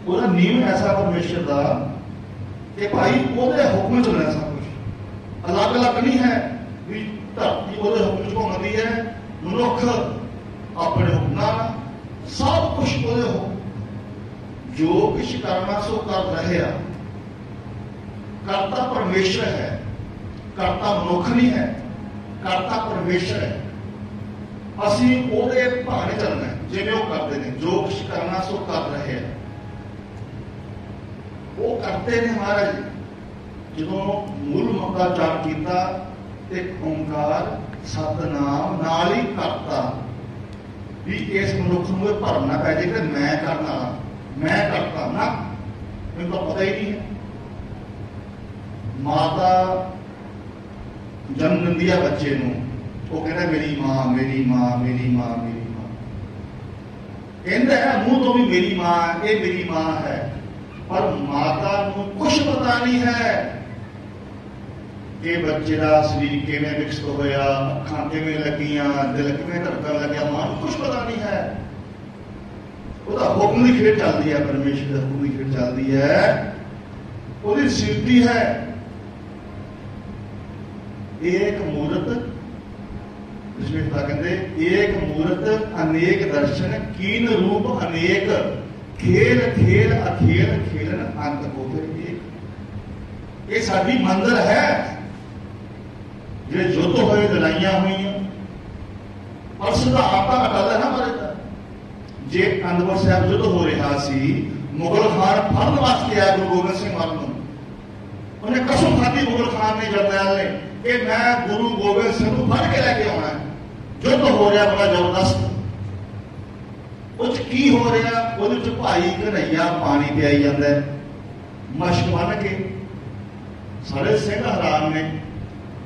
ਉਹਦਾ ਨਿਯਮ ਐਸਾ ਪਰਮੇਸ਼ਰ ਦਾ ਕਿ ਭਾਈ ਉਹਦੇ ਹੁਕਮ ਚ ਚੱਲਣਾ ਸਭ ਕੁਝ। ਅਲੱਗ ਅਲੱਗ ਨਹੀਂ ਹੈ ਵੀ ਧਰਤੀ ਉਹਦੇ ਹੁਕਮ ਚ ਘੁੰਮਦੀ ਹੈ, ਮਨੁੱਖ ਆਪਣੇ ਹੁਕਮ ਨਾਲ, ਸਭ ਕੁਝ ਉਹਦੇ ਹੁਕਮ। ਜੋ ਕੁਛ ਕਰਨਾ ਸੋ ਕਰ ਰਹੇ ਆ। ਕਰਤਾ ਪਰਮੇਸ਼ਰ ਹੈ, ਕਰਤਾ ਮਨੁੱਖ ਨਹੀਂ ਹੈ, ਕਰਤਾ ਪਰਮੇਸ਼ਰ ਹੈ। ਅਸੀਂ ਉਹਦੇ ਭਾਣੇ ਚੱਲਣਾ ਜਿਵੇਂ ਉਹ ਕਰਦੇ ਨੇ। ਜੋ ਕੁਛ ਕਰਨਾ ਸੋ ਕਰ ਰਹੇ ਆ, वो करते ने। महाराज जो मूल मुद्दा जाप किया, एक ओंकार सतनाम नाल ही करता भी इस मनुख को भरना पै जाए कि मैं करना, मैं करता ना, मैंने तो पता ही नहीं है। माता जन्म दिंदी है बच्चे नूं, वो कहता मेरी मां मेरी मां मेरी मां मेरी मां, कहता है मुंह तो भी मेरी मां, ये मेरी मां है, पर माता को कुछ पता नहीं है कि बच्चे का शरीर किवें विकसित होया, अखां किवें लगियां, दिल किवें धड़कन लग्या, मां को कुछ पता नहीं है। उसका हुक्म की खेड चलती है, परमेश्वर का हुक्म की खेड चलती है, उसकी सिद्धि है। एक मूर्त जिसमें कहते एक मूर्त अनेक दर्शन, कीन रूप अनेक, खेल खेल अखेल खेलन अंत को फिर एक। ये साडी मंदिर है, जो युद्ध होए लड़ाइयां हुई और सिद्धांत अटल है ना। मारे जे आनंदपुर साहब युद्ध हो रहा सी, मुगल खान फड़न वास्ते आया गुरु गोबिंद सिंह मान नूं, उन्हें कसम खाधी मुगल खान ने जरनैल ने कि मैं गुरु गोबिंद सिंह को फड़ के लेके आना है। युद्ध हो रहा बड़ा जबरदस्त, की हो रहा वो भाई कन्हैया पानी पियाई जाता है, मशक बन के। सारे सिंह हैरान ने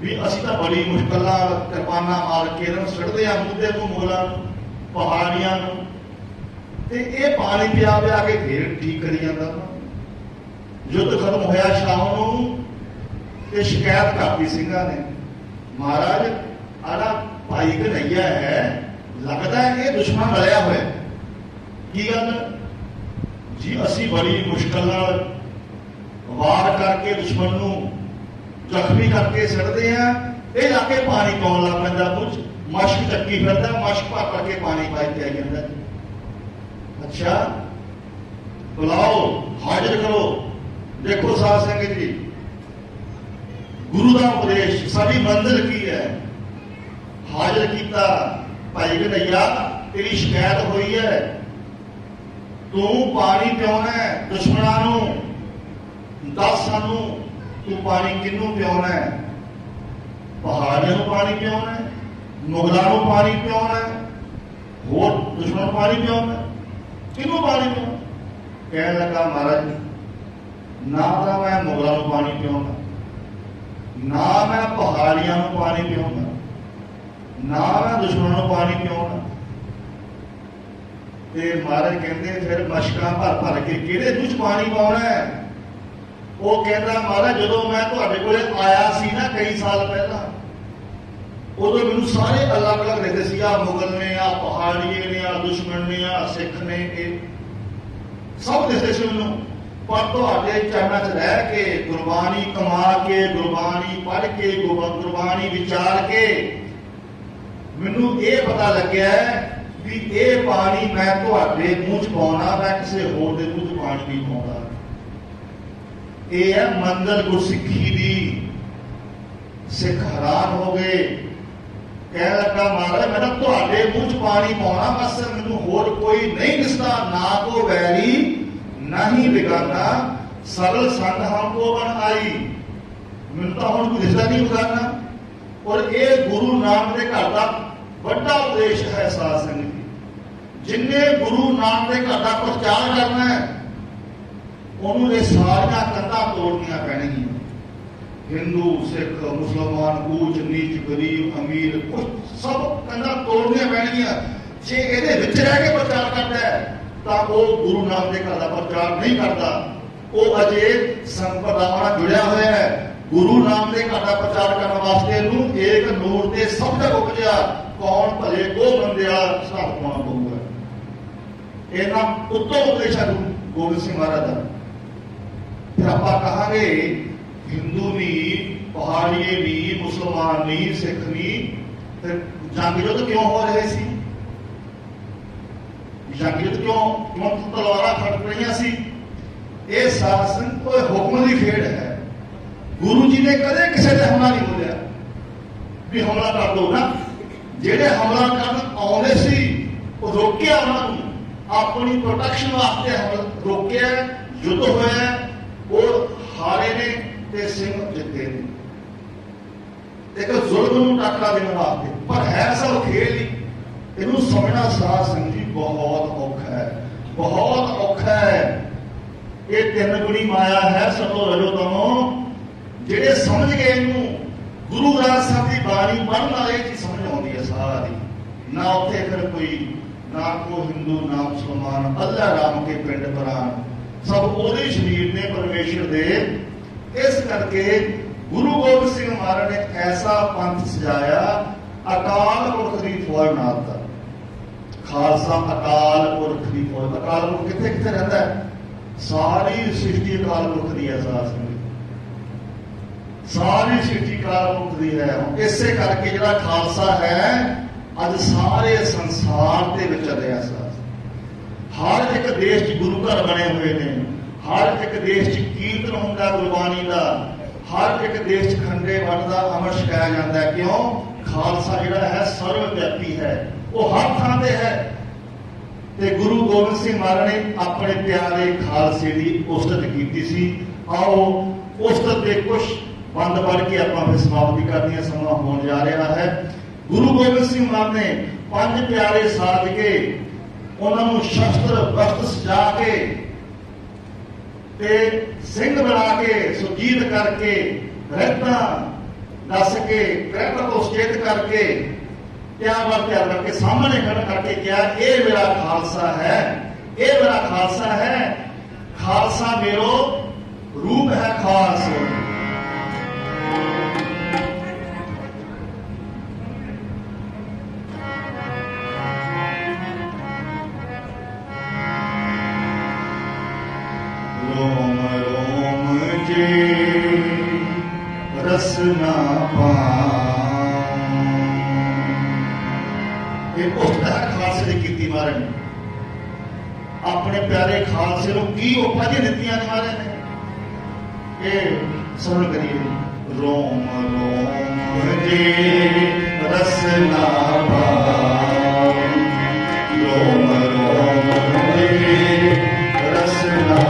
भी असी तो बड़ी मुश्किल कृपाना मार के सड़ते हैं मुद्दे को मुगलों पहाड़ियां ते ये पानी पिया पिया के फिर ठीक करी जाता। युद्ध खत्म होया शाम को, शिकायत करती सिंघां ने, महाराज आड़ा भाई कन्हैया है, लगता है कि दुश्मन रलिया हुआ की गल जी। असी बड़ी मुश्किल वार करके दुश्मन नूं जख्मी करके सड़ते हैं, ये लाके पानी पाउण लग पैंदा, कुछ मशक चक्की फिरदा, मशक भर भर के पानी पाई के आई जांदा। अच्छा बुलाओ, हाजिर करो। देखो साध संगत जी, गुरु का उपदेश साडी मंजिल की है। हाजिर किया, भाई कन्हैया तेरी शिकायत हुई है, तू पानी पियाना है दुश्मनों नूं, दस सानू तू पानी किनू पियाना है? पहाड़ियों को पानी पियाना है, मुगलों को पानी पियाना है, होर दुश्मनों को पानी पियाना है, किनू पानी पियाना? कहने लगा महाराज ना तो मैं मुगलों को पानी पियाना, ना मैं पहाड़ियों को पानी पियाना, ना मैं दुश्मनों को पानी पियाना। महाराज कहते फिर मशकां भर भर के किहड़े दूह च पानी पाउणा है? वो कहता महाराज जो मैं तुहाडे कोले आया सी ना कई साल पहला, उदों मैनूं सारे अलग अलग दिखते सी, आ मुगल ने, आ पहाड़ीए ने, आ दुश्मन ने, आ सिख ने, सब दिखते सी मैनूं। पर तुहाडे चरणों च रह के, गुरबाणी कमा के, गुरबाणी पढ़ के, गुरबाणी विचार के मैनूं ये पता लग्या भी ये पानी मैं तुहाडे मूँह च पाउणा, मैं किसी होर दे मूँह च पानी नहीं पाउंदा। ये है मंजिल गुरसिੱਖੀ दी। सिख हैरान हो गए, कह लगा महाराज मैं तुहाडे मूँह च पानी पाउणा, बस मैनूं होर कोई नहीं दिसदा, ना को वैरी ना ही बेगाना, सरल संग हमको बन आई। मैनूं तां हुण कोई दिसदा नहीं बेगाना। और ये गुरु नानक दे घर का बड़ा उपदेश है साध संगत जी। जिन्हें गुरु नानक के घर का प्रचार करना है उन्होंने सारिया कंधा तोड़निया पैणगियां। हिंदू सिख मुसलमान ऊच नीच गरीब अमीर कुछ सब कंधा तोड़निया पैणगियां। जे ये रह के प्रचार करता है तो वो गुरु नानक के घर का प्रचार नहीं करता, वो अजे संप्रदाय जुड़िया हुआ है। गुरु नानक के घर का प्रचार करने वास्ते एक नूर से सब तक उपजा कौन भले को बंदिया हिसाब पाना पऊगा। इन्ना उत्तम उपदेश है गुरु गोबिंद सिंह महाराज का। फिर आप कहांगे हिंदू नहीं, पहाड़िए नहीं, मुसलमान नहीं, सिख नहीं, जंग युद्ध क्यों हो रहे सी? जंग युद्ध क्यों तलवारां खड़क रही सी? ये शासन कोई हुक्म की खेड है। गुरु जी ने कदे किसी ने हमला नहीं बोलिया भी हमला कर दो ना। ਜਿਹੜੇ हमला करन आउंदे सी ਉਹ ਰੋਕਿਆ ਉਹਨਾਂ ਨੂੰ, ਆਪਣੀ ਪ੍ਰੋਟੈਕਸ਼ਨ ਵਾਸਤੇ ਰੋਕਿਆ, युद्ध ਹੋਇਆ, ਉਹ ਹਾਰੇ ਨੇ ਤੇ ਸਿੰਘ ਜਿੱਤੇ ਨੇ। ਇੱਕ ਜ਼ੁਲਮ ਨੂੰ ਟਾਕਰਾ ਦੇਣ ਵਾਸਤੇ, ਪਰ ਹੈ ਸਭ ਖੇਲ ਹੀ। ਇਹਨੂੰ ਸਮਝਣਾ ਸਾਧ ਸੰਗਤ ਜੀ ਬਹੁਤ ਔਖਾ ਹੈ, ਬਹੁਤ ਔਖਾ ਹੈ। ਇਹ ਤਿੰਨ ਗੁਣੀ ਮਾਇਆ ਹੈ ਸਤੋ ਰਜੋ ਤਮੋ। ਜਿਹੜੇ ਸਮਝ ਗਏ ਇਹਨੂੰ गुरु ग्रंथ साहिब की बाणी पढ़ने वाले चीज समझ आती है सारी। ना उत्थे फिर कोई ना को हिंदू ना मुसलमान, अल्लाह राम के पिंड परान सब ओदे शरीर ने परमेश्वर दे। इस करके गुरु गोबिंद सिंह महाराज ने ऐसा पंथ सजाया, अकाल पुरख की फौज नाल दा खालसा। अकाल पुरख की फौज, अकाल पुरख कितने कितने रहता है? सारी सृष्टि अकाल पुरख की एहसास है, सारी सृष्टि काल मुक्त दी है। इसे करके जो खालसा है अज सारे संसार के चलिया। हर एक देश गुरु घर बने हुए ने, हर एक देश कीर्तन होंदा गुरबाणी का, हर एक देश खंडे वंड का अमर छकाया जाता है। क्यों? खालसा जिहड़ा है सर्वव्यापी है, वो हर थां ते है। ते गुरु गोबिंद सिंह महाराज ने अपने प्यारे खालसे की उस्तत की सी। आओ उस्तत के कुछ बंद पढ़ के आप समाप्ति करनी है, समा होने जा रहा है। गुरु गोबिंद सिंह महाराज ने पंज प्यारे साध के उन्होंने शस्त्र वस्त्र सजा के ते सिंह बना के सुजीत करके रहता दस के रहता को सचेत करके तैयार करके सामने खड़ा करके क्या ये मेरा खालसा है, ये मेरा खालसा है। खालसा मेरो रूप है खास। रोम रोम जे रसना खालसे की कीती महाराज ने अपने प्यारे खालसे को की उपाधि दित्तियां ने महाराज ने। ये सुन करिए। रोम रोम जे रसना रोम रोम जे रसना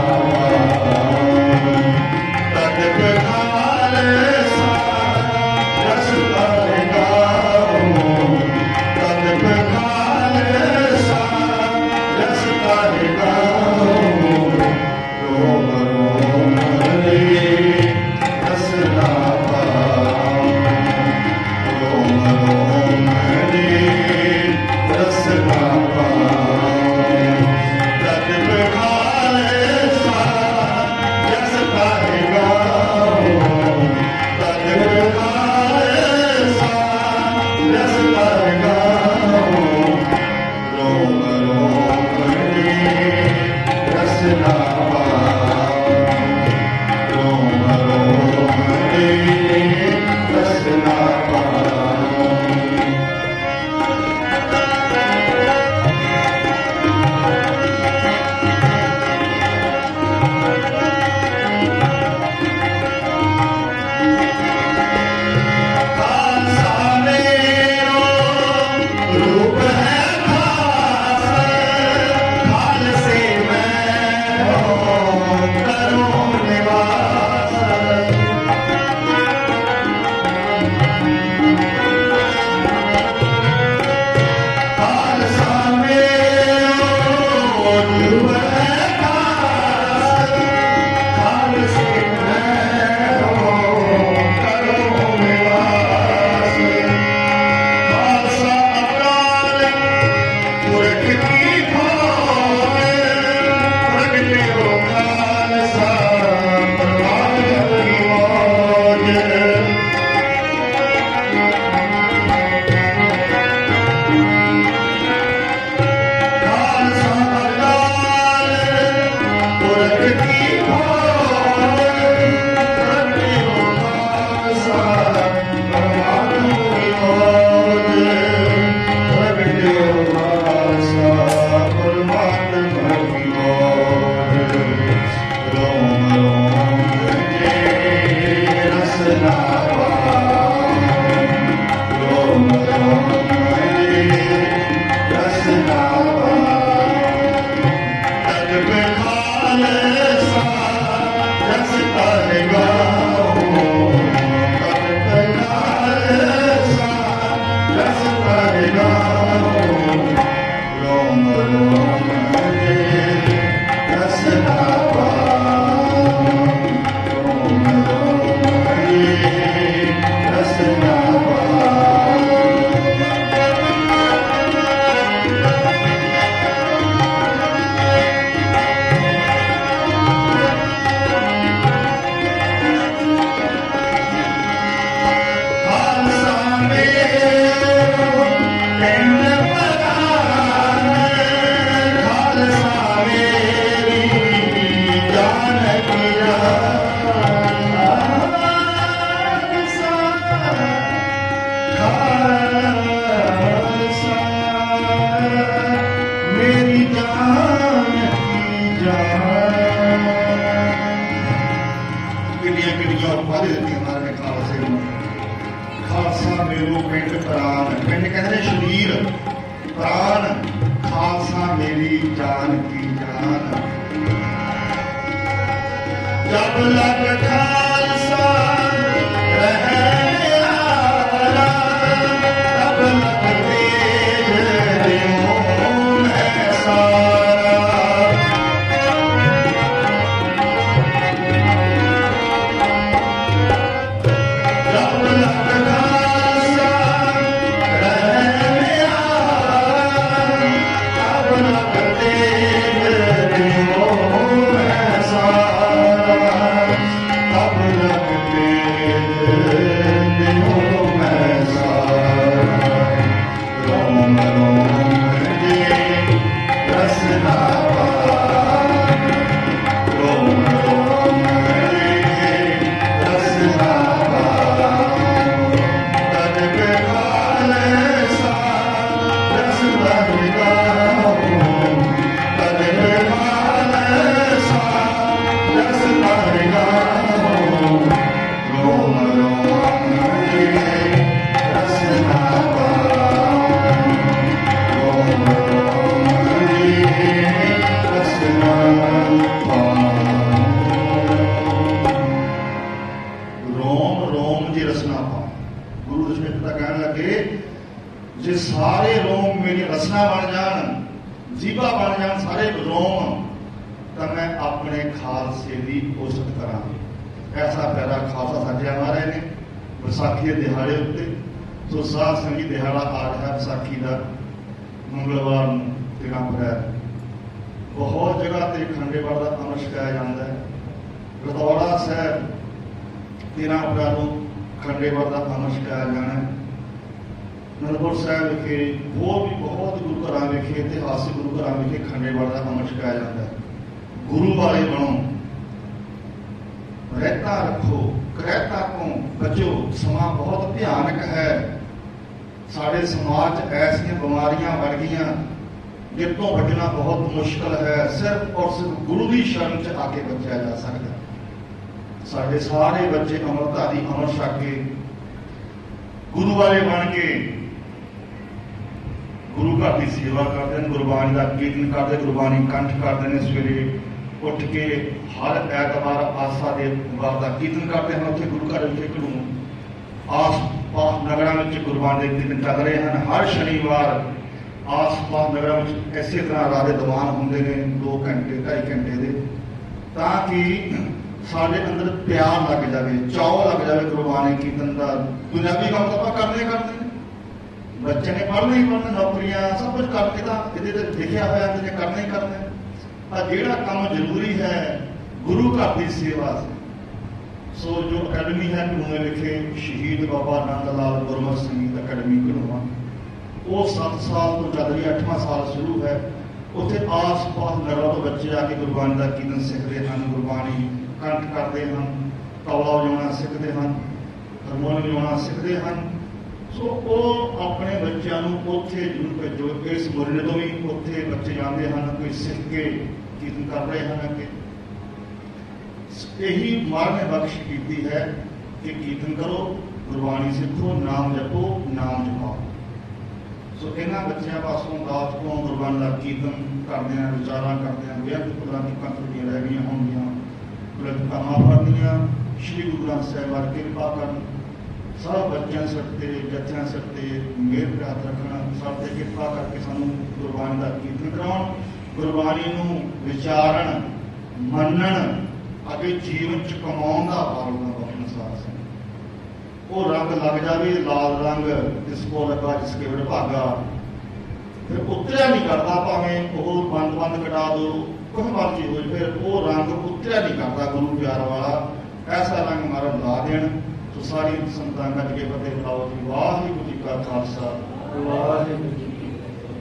सारे बच्चे अमृतधारी अमृत छक के गुरु वाले बन के गुरु घर की सेवा करते हैं, गुरबाणी का कीर्तन करते, गुरबाणी कंठ करते हैं, सवेरे उठ के हर ऐतवार आस्था के वार का कीर्तन करते हैं। उत्थे गुरु घर घड़ू आस पास नगर में गुरबाणी के कीर्तन चल रहे हैं। हर शनिवार आस पास नगर में इस तरह राजे दीवान होंगे ने 2 घंटे 2.5 घंटे के, ताकि साढ़े अंदर प्यार लग जाए, चाव लग जाए गुरबाणी कीर्तन का। दुनियावी काम तो आप करते बच्चे ने पढ़ना ही पढ़ना, नौकरियां सब कुछ करके तो ये लिखा होया कि करना ही करना है। पर जोड़ा काम जरूरी है गुरु घर की सेवा से। सो जो अकैडमी है घनूए विखे शहीद बाबा नंद लाल गुरमत संगीत अकैडमी घनूआ, वो 7 साल तो चल रही है, 8वां साल शुरू है। उत्थे आस पास नगरों तो बच्चे आके गुरबाणी का कीर्तन सीखते हैं, गुरबाणी कंठ करते हैं, तबला बजाना सीखते हैं, हारमोनियम बजाना सीखते हैं। सो वो अपने बच्चों को उत्थे जरूर भेजो। इस मुरने तो भी उत्थे बच्चे जाते हैं, कोई सीख के कीर्तन कर रहे हैं कि यही महाराज ने बख्श की है कि कीर्तन करो, गुरबाणी सीखो, नाम जपो, नाम जपाओ। सो इन्होंने बच्चों पासों रात को गुरबाणी का कीर्तन करते हैं, विचार करते हैं, बेहद पुरानियां त्रुटियां रह गई होंगियां, गलत माफ करनियां, श्री गुरु ग्रंथ साहिब वाल कृपा कर, सब बच्चों सकते जत्थियां सकते मेहर का हाथ रखना, सब ते कृपा करके सानू गुरबाणी का कीर्तन कराउण, गुरबाणी नूं विचारण मनण, अगे जीवन च कमाउण दा पालन बख्शण साथ से। वो रंग लग जाए लाल रंग जिसको लगा जिसके बड़े भागा, फिर उतरिया नहीं करता, भावें वो बंद बंद कटा दो कुछ मर्जी हो, फिर वो रंग उतरिया नहीं करता गुरु प्यार वाला। ऐसा रंग हमारा ला देन। तो सारी संतां कट के फतेह बुलाओ जी। वाहिगुरू जी का खालसा, वाहिगुरू जी की फतेह।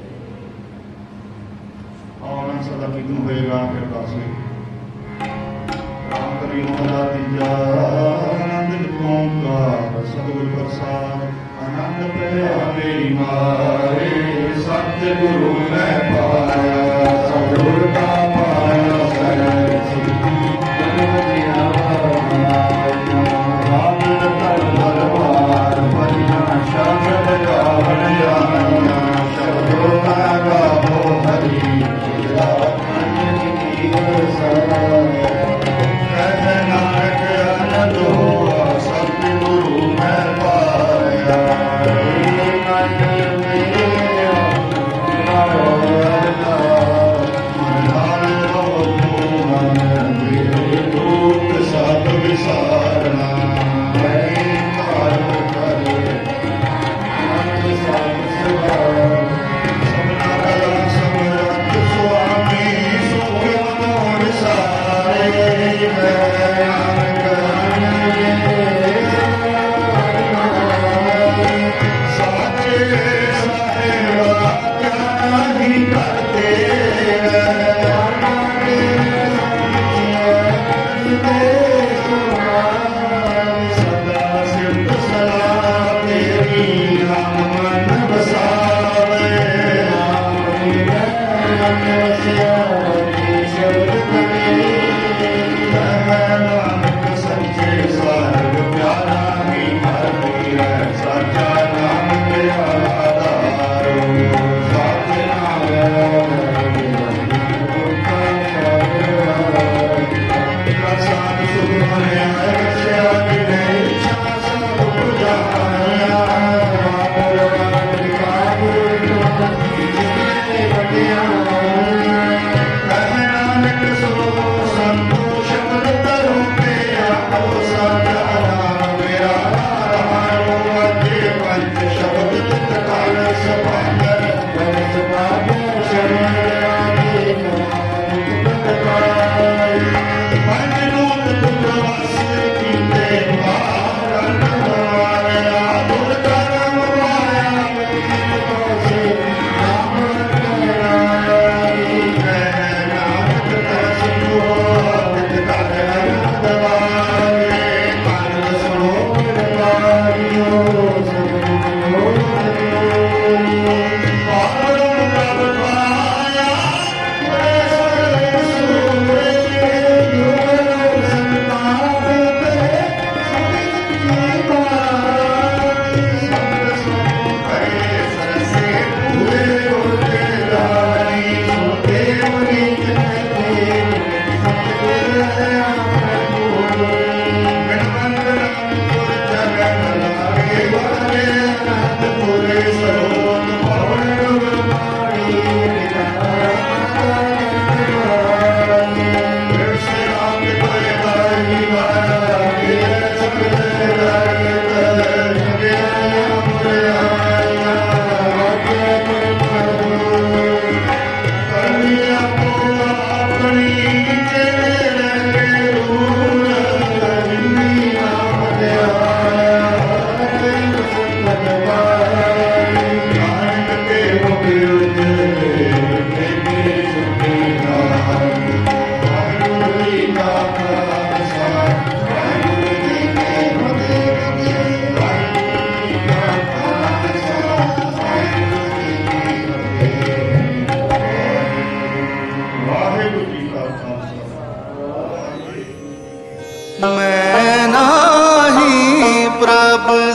और सदा कीर्तन होएगा फिर दस राम करी मोहला तीजा आनंद ओंकार सतगुर प्रसाद आनंद पया मेरी मारे सतगुरु मैं पाया सतगुर का पाया सर सिद्धि दरबार भजना शब्द गावन जानिया शब्दों का गावो हरि तेरा मन की सर नानक आनंद हुआ सतगुरु मैं पाया मन मेरा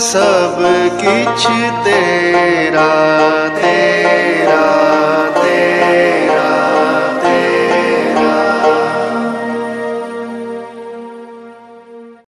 सब किछ तेरा